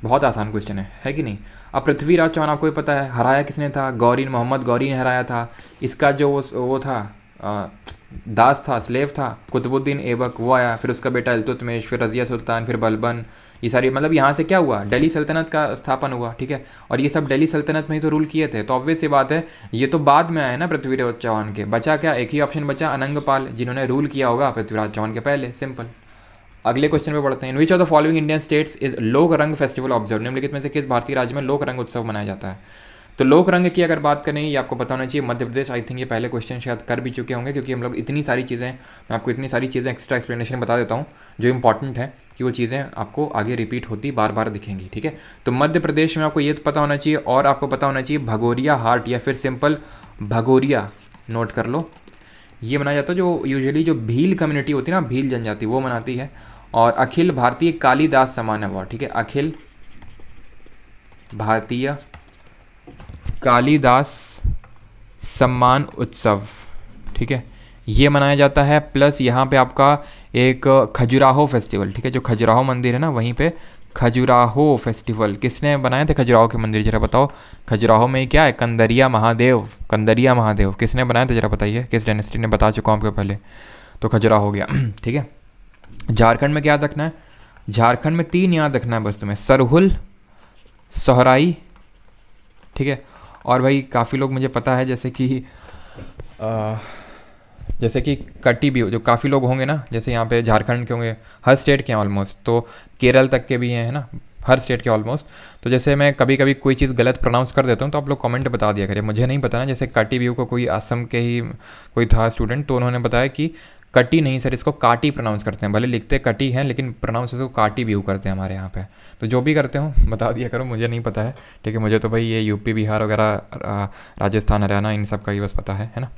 बहुत आसान क्वेश्चन है कि नहीं? अब पृथ्वीराज चौहान आपको ही पता है, हराया किसने था? गौरी, मोहम्मद गौरी ने हराया था। इसका जो वो था दास था, स्लेव था, कुतुबुद्दीन ऐबक, वो आया, फिर उसका बेटा इल्तुतमिश, फिर रज़िया सुल्तान, फिर बलबन, ये सारी मतलब यहाँ से क्या हुआ? दिल्ली सल्तनत का स्थापन हुआ, ठीक है। और ये सब दिल्ली सल्तनत में ही तो रूल किए थे, तो ऑब्वियस सी बात है ये तो बाद में आया ना पृथ्वीराज चौहान के। बचा क्या? एक ही ऑप्शन बचा, अनंगपाल, जिन्होंने रूल किया होगा पृथ्वीराज चौहान के पहले। सिंपल। अगले क्वेश्चन पे बढ़ते हैं। In which of the following Indian states is Lok Rang festival observe? निम्नलिखित में से किस भारतीय राज्य में लोक रंग उत्सव मनाया जाता है? तो लोक रंग की अगर बात करें, ये आपको पता होना चाहिए, मध्य प्रदेश। आई थिंक ये पहले क्वेश्चन शायद कर भी चुके होंगे, क्योंकि हम लोग इतनी सारी चीज़ें, मैं आपको इतनी सारी चीज़ें एक्स्ट्रा एक्सप्लेनेशन बता देता हूँ जो इंपॉर्टेंट है, कि वो चीज़ें आपको आगे रिपीट होती बार बार दिखेंगी, ठीक है। तो मध्य प्रदेश में आपको ये तो पता होना चाहिए, और आपको पता होना चाहिए भगोरिया हाट या फिर सिंपल भगोरिया, नोट कर लो। ये मनाया जाता है जो यूजुअली जो भील कम्युनिटी होती है ना, भील जनजाति, वो मनाती है। और अखिल भारतीय कालिदास सम्मान अवार्ड, ठीक है, अखिल भारतीय कालिदास सम्मान उत्सव, ठीक है, ये मनाया जाता है। प्लस यहाँ पे आपका एक खजुराहो फेस्टिवल, ठीक है, जो खजुराहो मंदिर है ना वहीं पे खजुराहो फेस्टिवल किसने बनाए थे? खजुराहो के मंदिर, जरा बताओ। खजुराहो में क्या है? कंदरिया महादेव, कंदरिया महादेव किसने बनाए थे? जरा बताइए, किस डायनेस्टी ने? बता चुका हूँ आपको पहले, तो खजुराहो हो गया, ठीक है। झारखंड में क्या याद रखना है? झारखंड में 3 याद रखना है बस तुम्हें, सरहुल, सोहराई, ठीक है। और भाई काफ़ी लोग मुझे पता है जैसे कि कटी भी, जो काफ़ी लोग होंगे ना, जैसे यहाँ पे झारखंड के होंगे, हर स्टेट के हैं ऑलमोस्ट, तो केरल तक के भी हैं, है ना, हर स्टेट के ऑलमोस्ट। तो जैसे मैं कभी कभी कोई चीज़ गलत प्रोनाउंस कर देता हूँ तो आप लोग कमेंट बता दिया करिए, मुझे नहीं पता ना। जैसे कटी व्यू को कोई असम के ही कोई था स्टूडेंट, तो उन्होंने बताया कि कटी नहीं सर, इसको काटी प्रोनाउंस करते हैं, भले लिखते कटी हैं लेकिन प्रोनाउंस इसको काटी व्यू करते हैं हमारे यहाँ पे। तो जो भी करते हो बता दिया करो, मुझे नहीं पता है, ठीक है। मुझे तो भाई ये यूपी बिहार वगैरह, राजस्थान हरियाणा, इन सब का ही बस पता है ना।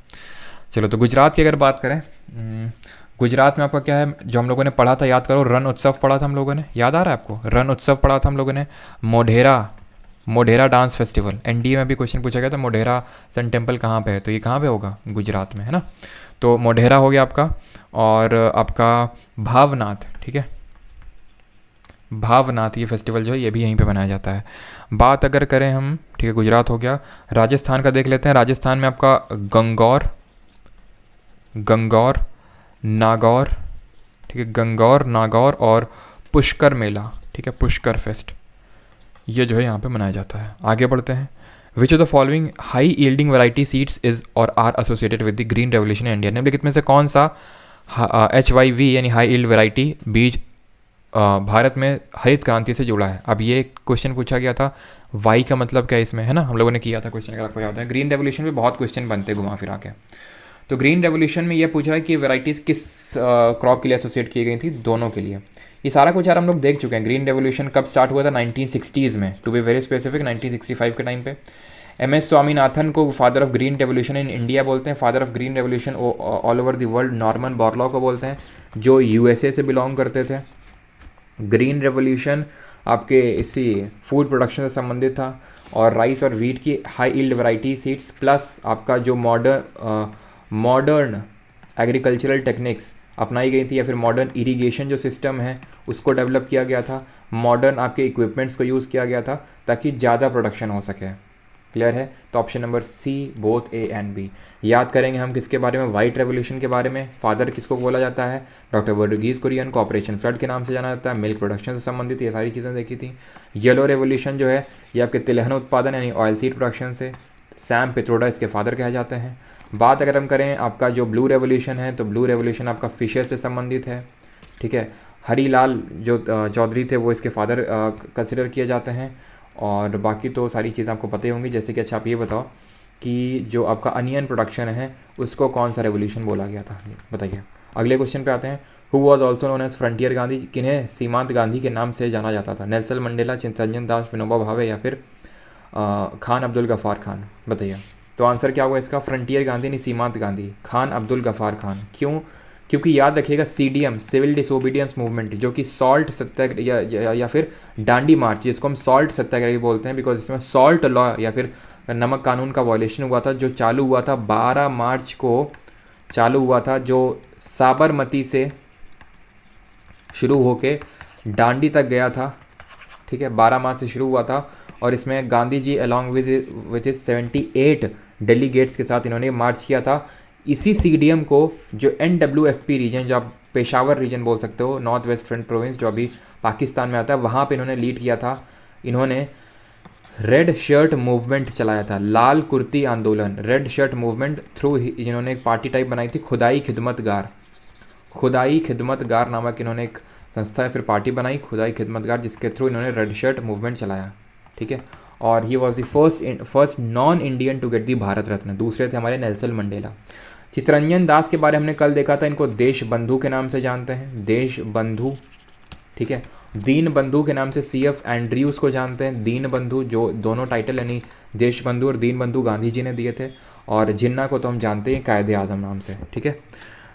चलो, तो गुजरात की अगर बात करें, गुजरात में आपका क्या है जो हम लोगों ने पढ़ा था, याद करो। रण उत्सव पढ़ा था हम लोगों ने, याद आ रहा है आपको? रण उत्सव पढ़ा था हम लोगों ने। मोढेरा डांस फेस्टिवल, एनडीए में भी क्वेश्चन पूछा गया था, मोढेरा सन टेम्पल कहाँ पे है? तो ये कहाँ पे होगा? गुजरात में, है ना। तो मोढेरा हो गया आपका। और आपका भावनाथ, ठीक है, भावनाथ ये फेस्टिवल जो है ये भी यहीं पे मनाया जाता है। बात अगर करें हम, ठीक है, गुजरात हो गया। राजस्थान का देख लेते हैं। राजस्थान में आपका गंगौर, नागौर, ठीक है, गंगौर, नागौर और पुष्कर मेला, ठीक है, पुष्कर फेस्ट, ये जो है यहाँ पे मनाया जाता है। आगे बढ़ते हैं। Which of the following high yielding variety seeds is और are associated with the green revolution in India? निम्नलिखित में से कौन सा HYV यानी हाई यील्ड वैरायटी बीज भारत में हरित क्रांति से जुड़ा है? अब ये क्वेश्चन पूछा गया था, वाई का मतलब क्या है इसमें, है ना, हम लोगों ने किया था क्वेश्चन, अगर आपको याद है। ग्रीन रेवोल्यूशन में बहुत क्वेश्चन बनते हैं घुमा फिरा के। तो ग्रीन रेवोल्यूशन में ये पूछा है कि वैरायटीज़ किस क्रॉप के लिए एसोसिएट की गई थी? दोनों के लिए। ये सारा कुछ यार हम लोग देख चुके हैं। ग्रीन रेवोल्यूशन कब स्टार्ट हुआ था? 1960s में, टू बी वेरी स्पेसिफिक 1965 के टाइम पे। MS स्वामीनाथन को father of green revolution in India बोलते हैं, father of green revolution all over the world Norman Borlaug को बोलते हैं, जो USA से बिलोंग करते थे। ग्रीन रेवोल्यूशन आपके इसी फूड प्रोडक्शन से संबंधित था, और राइस और वीट की high yield variety seeds plus आपका जो मॉडर्न एग्रीकल्चरल टेक्निक्स अपनाई गई थी, या फिर मॉडर्न इरिगेशन जो सिस्टम है उसको डेवलप किया गया था, मॉडर्न आपके इक्विपमेंट्स को यूज़ किया गया था ताकि ज़्यादा प्रोडक्शन हो सके। क्लियर है? तो option number C both A and B. याद करेंगे हम किसके बारे में? वाइट रेवोल्यूशन के बारे में। फादर किसको बोला जाता है? डॉक्टर वर्गीज कुरियन को ऑपरेशन फ्लड के नाम से जाना जाता है। मिल्क प्रोडक्शन से संबंधित ये सारी चीज़ें देखी थी। येलो रेवोल्यूशन जो है ये आपके तिलहन उत्पादन यानी ऑयल सीड प्रोडक्शन से, सैम पित्रोडा इसके फादर कहे जाते हैं। बात अगर हम करें आपका जो ब्लू रेवोल्यूशन है, तो ब्लू रेवोल्यूशन आपका फिशर से संबंधित है। ठीक है, हरीलाल जो चौधरी थे वो इसके फादर कंसिडर किए जाते हैं। और बाकी तो सारी चीज़ें आपको पता ही होंगी। जैसे कि अच्छा आप ये बताओ कि जो आपका अनियन प्रोडक्शन है उसको कौन सा रेवोल्यूशन बोला गया था, बताइए। अगले क्वेश्चन पे आते हैं। Who was also known as frontier Gandhi? किन्हें सीमांत गांधी के नाम से जाना जाता था? नेल्सन मंडेला, चित्तरंजन दास, विनोबा भावे, या फिर खान अब्दुल गफ़ार खान? बताइए। तो आंसर क्या होगा इसका? फ्रंटियर गांधी नहीं, सीमांत गांधी, खान अब्दुल गफ़ार खान। क्यों? क्योंकि याद रखिएगा CDM सिविल डिसोबीडियंस मूवमेंट, जो कि सॉल्ट सत्याग्रह या फिर डांडी मार्च, जिसको हम सॉल्ट सत्याग्रह बोलते हैं, बिकॉज इसमें सॉल्ट लॉ या फिर नमक कानून का वॉयलेशन हुआ था, जो चालू हुआ था 12 मार्च को चालू हुआ था, जो साबरमती से शुरू होके डांडी तक गया था। ठीक है, 12 मार्च से शुरू हुआ था, और इसमें Gandhi ji along with 78 delegates के साथ इन्होंने मार्च किया था। इसी CDM को जो NWFP रीजन, जो आप पेशावर रीजन बोल सकते हो, नॉर्थ वेस्ट फ्रंट प्रोविंस, जो अभी पाकिस्तान में आता है, वहाँ पे इन्होंने लीड किया था। इन्होंने रेड शर्ट मूवमेंट चलाया था, लाल कुर्ती आंदोलन, रेड शर्ट मूवमेंट थ्रू जिन्होंने एक पार्टी टाइप बनाई थी, खुदाई खिदमतगार। खुदाई खिदमतगार नामक इन्होंने एक संस्था या फिर पार्टी बनाई, खुदाई खिदमतगार, जिसके थ्रू इन्होंने रेड शर्ट मूवमेंट चलाया। ठीक है, और he was the first non Indian to get the Bharat Ratna. दूसरे थे हमारे नेल्सन मंडेला। चित्तरंजन दास के बारे में हमने कल देखा था, इनको देश बंधु के नाम से जानते हैं, देश बंधु। ठीक है, दीन बंधु के नाम से CF एंड्रयूज़ को जानते हैं, दीन बंधु, जो दोनों टाइटल यानी देश बंधु और दीन बंधु गांधी जी ने दिए थे। और जिन्ना को तो हम जानते हैं कायदे आज़म नाम से। ठीक है,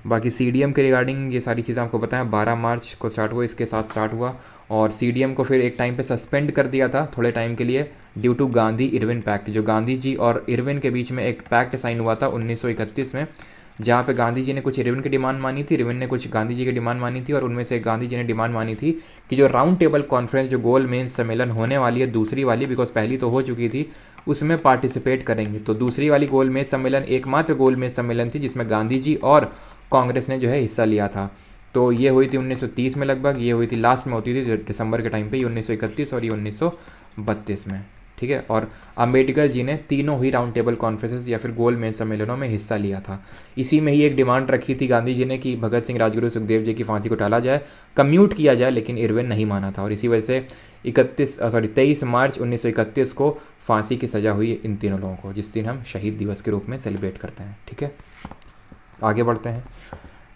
बाकी CDM के रिगार्डिंग ये सारी चीज़ें आपको पता है। 12 मार्च को स्टार्ट हुआ, इसके साथ स्टार्ट हुआ, और CDM को फिर एक टाइम पे सस्पेंड कर दिया था थोड़े टाइम के लिए, due to Gandhi Irwin pact. जो गांधी जी और इरविन के बीच में एक पैक्ट साइन हुआ था 1931 में, जहाँ पे गांधी जी ने कुछ इरविन की डिमांड मानी थी, इरविन ने कुछ गांधी जी की डिमांड मानी थी, और उनमें से गांधी जी ने डिमांड मानी थी कि जो राउंड टेबल कॉन्फ्रेंस, जो गोल मेन सम्मेलन होने वाली है, दूसरी वाली, बिकॉज पहली तो हो चुकी थी, उसमें पार्टिसिपेट करेंगे। तो दूसरी वाली गोल मेज सम्मेलन एकमात्र गोल मेज सम्मेलन थी जिसमें गांधी जी और कांग्रेस ने जो है हिस्सा लिया था। तो ये हुई थी 1930 में लगभग, ये हुई थी लास्ट में होती थी दिसंबर के टाइम पे, ये 1931 और ये 1932 में। ठीक है, और अंबेडकर जी ने तीनों ही राउंड टेबल कॉन्फ्रेंसेस या फिर गोल मेज सम्मेलनों में हिस्सा लिया था। इसी में ही एक डिमांड रखी थी गांधी जी ने कि भगत सिंह, राजगुरु, सुखदेव जी की फांसी को टाला जाए, कम्यूट किया जाए, लेकिन इरविन नहीं माना था, और इसी वजह से 23 मार्च 1931 को फांसी की सज़ा हुई इन तीनों लोगों को, जिस दिन हम शहीद दिवस के रूप में सेलिब्रेट करते हैं। ठीक है, आगे बढ़ते हैं।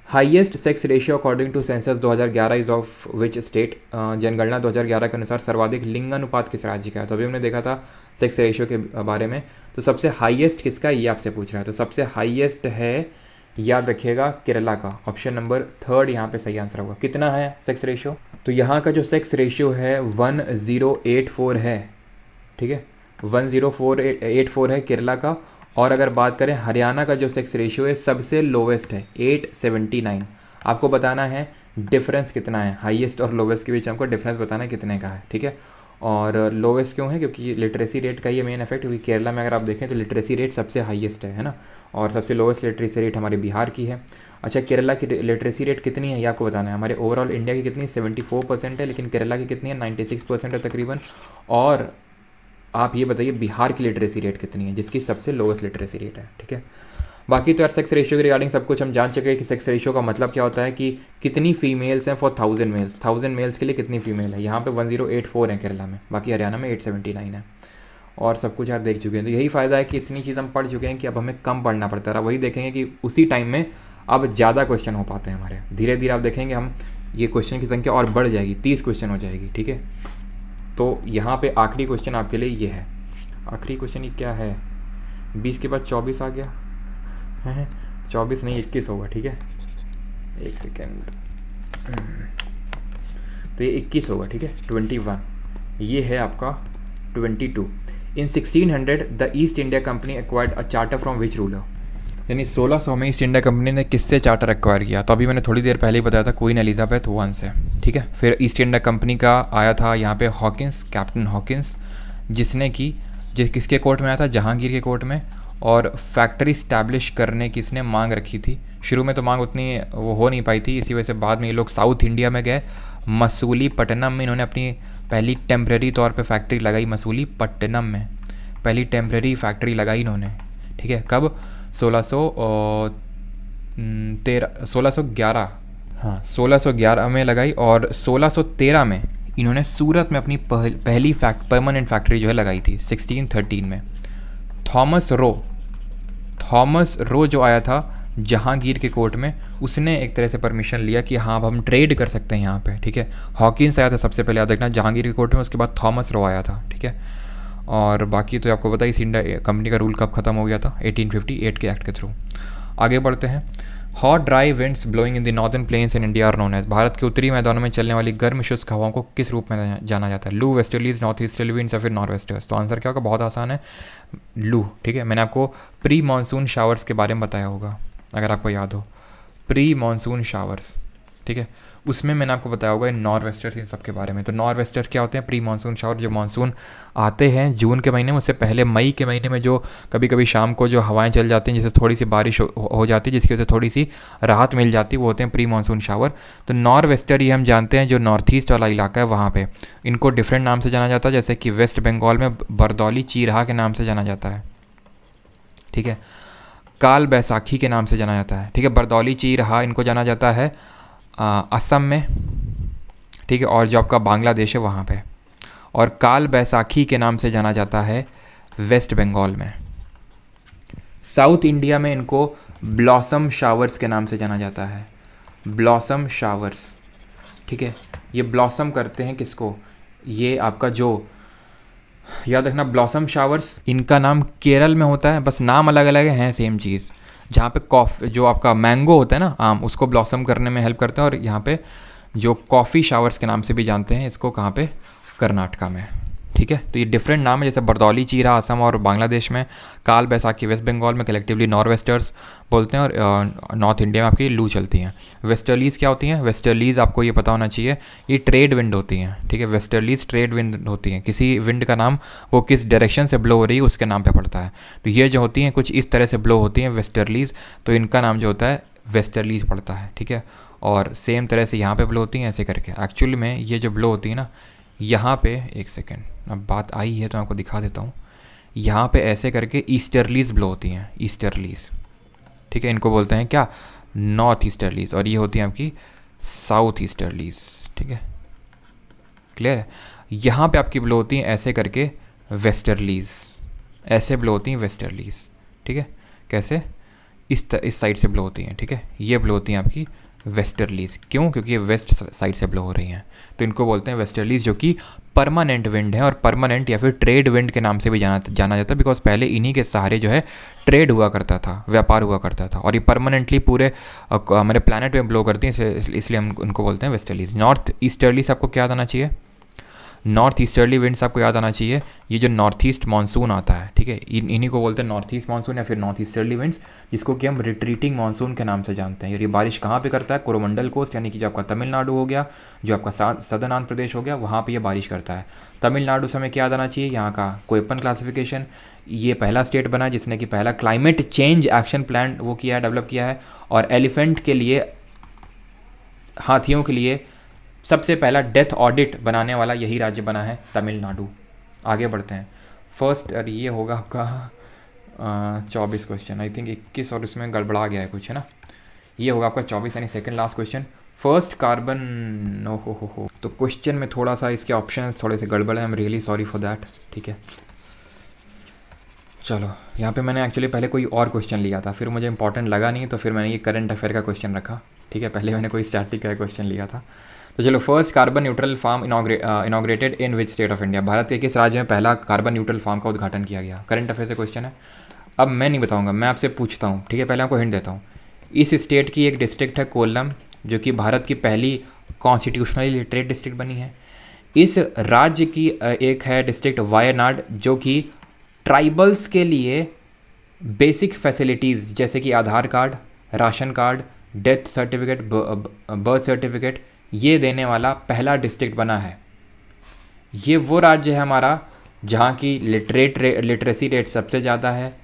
Highest sex ratio according to census 2011 is of which state? जनगणना 2011 के अनुसार सर्वाधिक लिंगानुपात किस राज्य का है? तो अभी हमने देखा था सेक्स रेशियो के बारे में, तो सबसे हाईएस्ट किसका ये आपसे पूछ रहा है। तो सबसे हाईएस्ट है, याद रखिएगा, केरला का। ऑप्शन नंबर 3 यहाँ पे सही आंसर होगा। कितना है सेक्स रेशियो? तो यहाँ का जो सेक्स रेशियो है 1084 है। ठीक है, 1084 है केरला का। और अगर बात करें हरियाणा का जो सेक्स रेशियो है सबसे लोवेस्ट है 879। आपको बताना है डिफरेंस कितना है, हाईएस्ट और लोवेस्ट के बीच हमको डिफरेंस बताना है कितने का है। ठीक है, और लोवेस्ट क्यों है? क्योंकि लिटरेसी रेट का ये मेन इफेक्ट, क्योंकि केरला में अगर आप देखें तो लिटरेसी रेट सबसे हाईएस्ट है ना, और सबसे लोवेस्ट लिटरेसी रेट हमारे बिहार की है। अच्छा, केरला की लिटरेसी रेट कितनी है ये आपको बताना है। हमारे ओवरऑल इंडिया की कितनी 74% है, लेकिन केरला की कितनी है 96% है तकरीबन। और आप ये बताइए बिहार की लिटरेसी रेट कितनी है, जिसकी सबसे लोवेस्ट लिटरेसी रेट है। ठीक है, बाकी तो यार सेक्स रेशियो के रिगार्डिंग सब कुछ हम जान चुके हैं कि सेक्स रेशियो का मतलब क्या होता है कि कितनी फीमेल्स हैं फॉर 1000 मेल्स, 1000 मेल्स के लिए कितनी फीमेल है। यहाँ पे 1084 है केरला में, बाकी हरियाणा में 879 है। और सब कुछ यार देख चुके हैं, तो यही फ़ायदा है कि इतनी चीज़ हम पढ़ चुके हैं कि अब हमें कम पढ़ना पड़ता रहा। वही देखेंगे कि उसी टाइम में अब ज़्यादा क्वेश्चन हो पाते हैं हमारे। धीरे धीरे आप देखेंगे हम ये क्वेश्चन की संख्या और बढ़ जाएगी, 30 क्वेश्चन हो जाएगी। ठीक है, तो यहाँ पे आखिरी क्वेश्चन आपके लिए ये है, आखिरी क्वेश्चन ये क्या है, 20 के बाद 24 आ गया है, 24 नहीं 21 होगा, ठीक है, एक सेकेंड, तो ये 21 होगा, ठीक है, 21, ये है आपका 22। इन 1600 the East India company acquired a charter from which ruler, यानी 1600 में ईस्ट इंडिया कंपनी ने किससे चार्टर एक्वायर किया, तो अभी मैंने थोड़ी देर पहले ही बताया था क्वीन एलिजाबेथ वन से, ठीक है। फिर ईस्ट इंडिया कंपनी का आया था यहाँ पे हॉकिंस, कैप्टन हॉकिंस, जिसने की किसके कोर्ट में आया था, जहांगीर के कोर्ट में, और फैक्ट्री स्टैब्लिश करने की इसने मांग रखी थी। शुरू में तो मांग उतनी वो हो नहीं पाई थी, इसी वजह से बाद में ये लोग साउथ इंडिया में गए, मसूलीपट्टनम में इन्होंने अपनी पहली टेम्प्रेरी तौर पे फैक्ट्री लगाई, मसूलीपट्टनम में पहली टेम्प्रेरी फैक्ट्री लगाई इन्होंने, ठीक है। कब, 1611, हाँ 1611 में लगाई, और 1613 में इन्होंने सूरत में अपनी पहली परमानेंट फैक्ट्री जो है लगाई थी 1613 में। थॉमस रो जो आया था जहांगीर के कोर्ट में, उसने एक तरह से परमिशन लिया कि हाँ अब हम ट्रेड कर सकते हैं यहाँ पे, ठीक है। हॉकिंस आया था सबसे पहले, याद रखना, जहांगीर के कोर्ट में, उसके बाद थॉमस रो आया था, ठीक है। और बाकी तो आपको पता ही, इंडिया कंपनी का रूल कब ख़त्म हो गया था, 1858 के एक्ट के थ्रू। आगे बढ़ते हैं। Hot dry winds blowing in the northern plains in India are known as, Bharat के उत्तरी मैदानों में चलने वाली गर्म शुष्क हवाओं को किस रूप में जाना जाता है, लू, वेस्टर्लीज, नॉर्थ ईस्टर्ली विंड्स या फिर नॉर्थ वेस्टर्स। तो आंसर क्या होगा, बहुत आसान है, लू, ठीक है। मैंने आपको प्री मानसून शावर्स के बारे में बताया होगा, अगर आपको याद हो, प्री मानसून शावर्स, ठीक है, उसमें मैंने आपको बताया होगा नॉर्थ वेस्टर इन सब के बारे में। तो नॉर्थ वेस्टर क्या होते हैं, प्री मानसून शावर, जो मानसून आते हैं जून के महीने में, उससे पहले मई के महीने में जो कभी कभी शाम को जो हवाएं चल जाती हैं, जिससे थोड़ी सी बारिश हो जाती है, जिसकी वजह से थोड़ी सी राहत मिल जाती है, वो होते हैं प्री मानसून शावर। तो नॉर्थ वेस्टर ये हम जानते हैं, जो नॉर्थ ईस्ट वाला इलाका है वहाँ पर इनको डिफरेंट नाम से जाना जाता है, जैसे कि वेस्ट बंगाल में बरदौली चीरहा के नाम से जाना जाता है, ठीक है, काल बैसाखी के नाम से जाना जाता है, ठीक है। बरदौली चीरहा इनको जाना जाता है असम में, ठीक है, और जो आपका बांग्लादेश है वहाँ पे, और काल बैसाखी के नाम से जाना जाता है वेस्ट बंगाल में। साउथ इंडिया में इनको ब्लॉसम शावर्स के नाम से जाना जाता है, ब्लॉसम शावर्स, ठीक है। ये ब्लॉसम करते हैं किसको, ये आपका जो, याद रखना, ब्लॉसम शावर्स इनका नाम केरल में होता है, बस नाम अलग अलग हैं, सेम चीज़। जहाँ पे जो आपका मैंगो होता है ना, आम, उसको ब्लॉसम करने में हेल्प करते हैं, और यहाँ पे जो कॉफ़ी शावर्स के नाम से भी जानते हैं इसको, कहाँ पे, कर्नाटका में, ठीक है। तो ये डिफरेंट नाम है, जैसे बरदौली चीरा असम और बांग्लादेश में, काल बैसाखी वेस्ट बंगाल में, कलेक्टिवली नॉर्थ वेस्टर्स बोलते हैं, और नॉर्थ इंडिया में आपकी लू चलती हैं। वेस्टर्लीज़ क्या होती हैं, वेस्टर्लीज़ आपको ये पता होना चाहिए, ये ट्रेड विंड होती हैं, ठीक है। वेस्टर्लीज़ ट्रेड विंड होती हैं, किसी विंड का नाम वो किस डायरेक्शन से ब्लो हो रही है उसके नाम पे पड़ता है। तो ये जो होती हैं कुछ इस तरह से ब्लो होती हैं वेस्टर्लीज़, तो इनका नाम जो होता है वेस्टर्लीज़ पड़ता है, ठीक है। और सेम तरह से यहाँ पे ब्लो होती हैं ऐसे करके। एक्चुअली में ये जो ब्लो होती है ना, यहाँ पे, एक सेकेंड, अब बात आई है तो मैं आपको दिखा देता हूँ, यहाँ पे ऐसे करके ईस्टर्लीज़ ब्लो होती हैं, ईस्टर्लीज़, ठीक है। इनको बोलते हैं क्या, नॉर्थ ईस्टर्लीज़, और ये होती हैं आपकी साउथ ईस्टर्लीज़, ठीक है, क्लियर है। यहाँ पे आपकी ब्लो होती हैं ऐसे करके वेस्टर्लीज़, ऐसे ब्लो होती हैं वेस्टर्लीज़, ठीक है। कैसे, इस साइड से ब्लो होती हैं, ठीक है। ये ब्लो होती हैं आपकी वेस्टर्लीज़, क्यों, क्योंकि ये वेस्ट साइड से ब्लो हो रही हैं, तो इनको बोलते हैं वेस्टर्लीज़, जो कि परमानेंट विंड है, और परमानेंट या फिर ट्रेड विंड के नाम से भी जाना जाता है, बिकॉज पहले इन्हीं के सहारे जो है ट्रेड हुआ करता था, व्यापार हुआ करता था, और ये परमानेंटली पूरे हमारे प्लानट में ब्लो करती हैं, इसलिए हम उनको बोलते हैं वेस्टर्लीज़। नॉर्थ ईस्टर्लीज आपको क्या आना चाहिए, नॉर्थ ईस्टर्ली विंड्स आपको याद आना चाहिए, ये जो नॉर्थ ईस्ट मानसून आता है, ठीक है, इन्हीं को बोलते हैं नॉर्थ ईस्ट मानसून या फिर नॉर्थ ईस्टर्ली विंड्स, जिसको कि हम रिट्रीटिंग मानसून के नाम से जानते हैं। और ये बारिश कहाँ पे करता है, कोरोमंडल कोस्ट, यानी कि जो आपका तमिलनाडु हो गया, जो आपका सदर्न आंध्र प्रदेश हो गया, वहाँ पे ये बारिश करता है। तमिलनाडु से हमें क्या याद आना चाहिए, यहाँ का कोयपन क्लासिफिकेशन, ये पहला स्टेट बना जिसने कि पहला क्लाइमेट चेंज एक्शन प्लान वो किया है, डेवलप किया है। और एलिफेंट के लिए, हाथियों के लिए सबसे पहला डेथ ऑडिट बनाने वाला यही राज्य बना है, तमिलनाडु। आगे बढ़ते हैं। फर्स्ट, और ये होगा आपका 24 क्वेश्चन, आई थिंक 21 और इसमें गड़बड़ा गया है कुछ, है ना। ये होगा आपका 24 यानी second last question. First carbon, ओ हो, तो क्वेश्चन में थोड़ा सा इसके ऑप्शंस थोड़े से गड़बड़ है, I am really sorry for that, ठीक है। चलो, यहाँ पे मैंने एक्चुअली पहले कोई और क्वेश्चन लिया था, फिर मुझे इंपॉर्टेंट लगा नहीं, तो फिर मैंने ये करंट अफेयर का क्वेश्चन रखा, ठीक है। पहले मैंने कोई स्टैटिक का क्वेश्चन लिया था, तो चलो, first carbon neutral farm inaugurated in which state of India, Bharat के किस राज्य में पहला कार्बन न्यूट्रल फार्म का उद्घाटन किया गया। करंट अफेयर से क्वेश्चन है। अब मैं नहीं बताऊंगा, मैं आपसे पूछता हूँ, ठीक है। पहले आपको हिंट देता हूँ। इस स्टेट की एक डिस्ट्रिक्ट है कोल्लम, जो कि भारत की पहली कॉन्स्टिट्यूशनली लिटरेट डिस्ट्रिक्ट बनी है। इस राज्य की एक है डिस्ट्रिक्ट वायनाड, जो कि ट्राइबल्स के लिए बेसिक फैसिलिटीज़ जैसे कि Aadhaar card, ration card, death certificate, birth certificate, ये देने वाला पहला डिस्ट्रिक्ट बना है। ये वो राज्य है हमारा जहाँ की लिटरेसी रेट सबसे ज़्यादा है।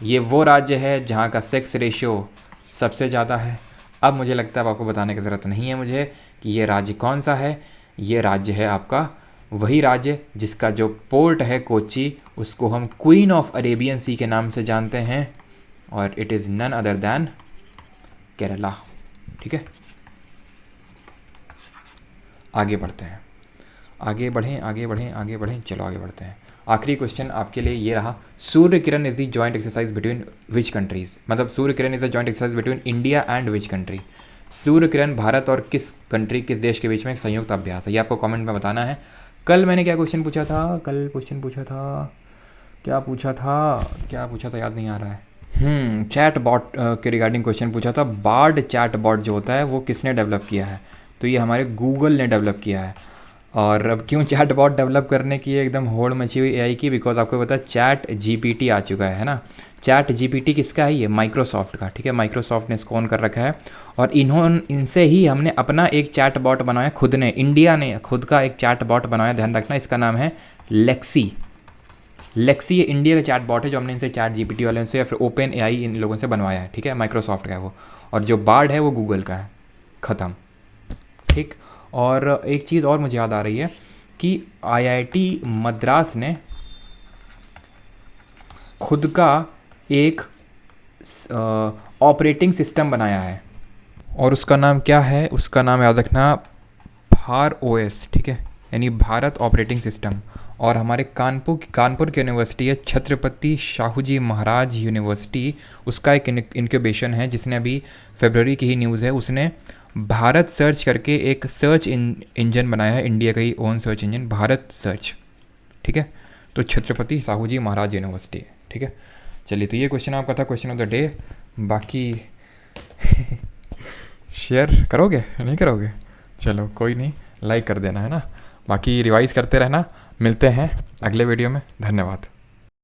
ये वो राज्य है जहाँ का सेक्स रेशियो सबसे ज़्यादा है। अब मुझे लगता है अब आपको बताने की ज़रूरत नहीं है मुझे कि ये राज्य कौन सा है। ये राज्य है आपका वही राज्य जिसका जो पोर्ट है कोच्चि, उसको हम क्वीन ऑफ अरेबियन सी के नाम से जानते हैं, और it is none other than Kerala. ठीक है, आगे बढ़ते हैं, आगे बढ़ें आगे बढ़ें आगे बढ़ें, चलो आगे बढ़ते हैं। आखिरी क्वेश्चन आपके लिए ये रहा, Surya Kiran is the joint exercise between which countries, मतलब Surya Kiran is the joint exercise between India and which country. Surya Kiran भारत और किस कंट्री, किस देश के बीच में एक संयुक्त अभ्यास है, ये आपको कमेंट में बताना है। कल मैंने क्या क्वेश्चन पूछा था, कल क्वेश्चन पूछा था, क्या पूछा था याद नहीं आ रहा है। चैट बॉट के रिगार्डिंग क्वेश्चन पूछा था। बार्ड चैट बॉट जो होता है वो किसने डेवलप किया है, तो ये हमारे गूगल ने डेवलप किया है। और अब क्यों चैट बॉट डेवलप करने की एकदम होड़ मची हुई एआई की, बिकॉज आपको पता है चैट जीपीटी आ चुका है ना। चैट जीपीटी किसका है, ये माइक्रोसॉफ्ट का, ठीक है। माइक्रोसॉफ्ट ने इसको ऑन कर रखा है, और इनसे ही हमने अपना एक चैट बॉट बनाया, खुद ने, इंडिया ने खुद का एक चैट बॉट बनाया, ध्यान रखना, इसका नाम है लेक्सी। लेक्सी ये इंडिया का चैट बॉट है जो हमने इनसे चैट जीपीटी वाले से या फिर ओपन एआई इन लोगों से बनवाया है, ठीक है। माइक्रोसॉफ्ट का है वो, और जो बार्ड है वो गूगल का है। ख़त्म, ठीक। और एक चीज़ और मुझे याद आ रही है कि आईआईटी मद्रास ने खुद का एक ऑपरेटिंग सिस्टम बनाया है, और उसका नाम क्या है, उसका नाम याद रखना, भार ओएस, ठीक है, यानी भारत ऑपरेटिंग सिस्टम। और हमारे कानपुर की यूनिवर्सिटी है छत्रपति शाहूजी महाराज यूनिवर्सिटी, उसका एक इनक्यूबेशन है, जिसने अभी फरवरी की ही न्यूज़ है, उसने भारत सर्च करके एक सर्च इंजन बनाया है, इंडिया का ही own search engine, Bharat search, ठीक है। तो छत्रपति साहूजी महाराज यूनिवर्सिटी, ठीक है। चलिए, तो ये क्वेश्चन आपका था क्वेश्चन ऑफ द डे। बाकी शेयर करोगे नहीं करोगे, चलो कोई नहीं, लाइक कर देना है ना। बाकी रिवाइज करते रहना, मिलते हैं अगले वीडियो में, धन्यवाद।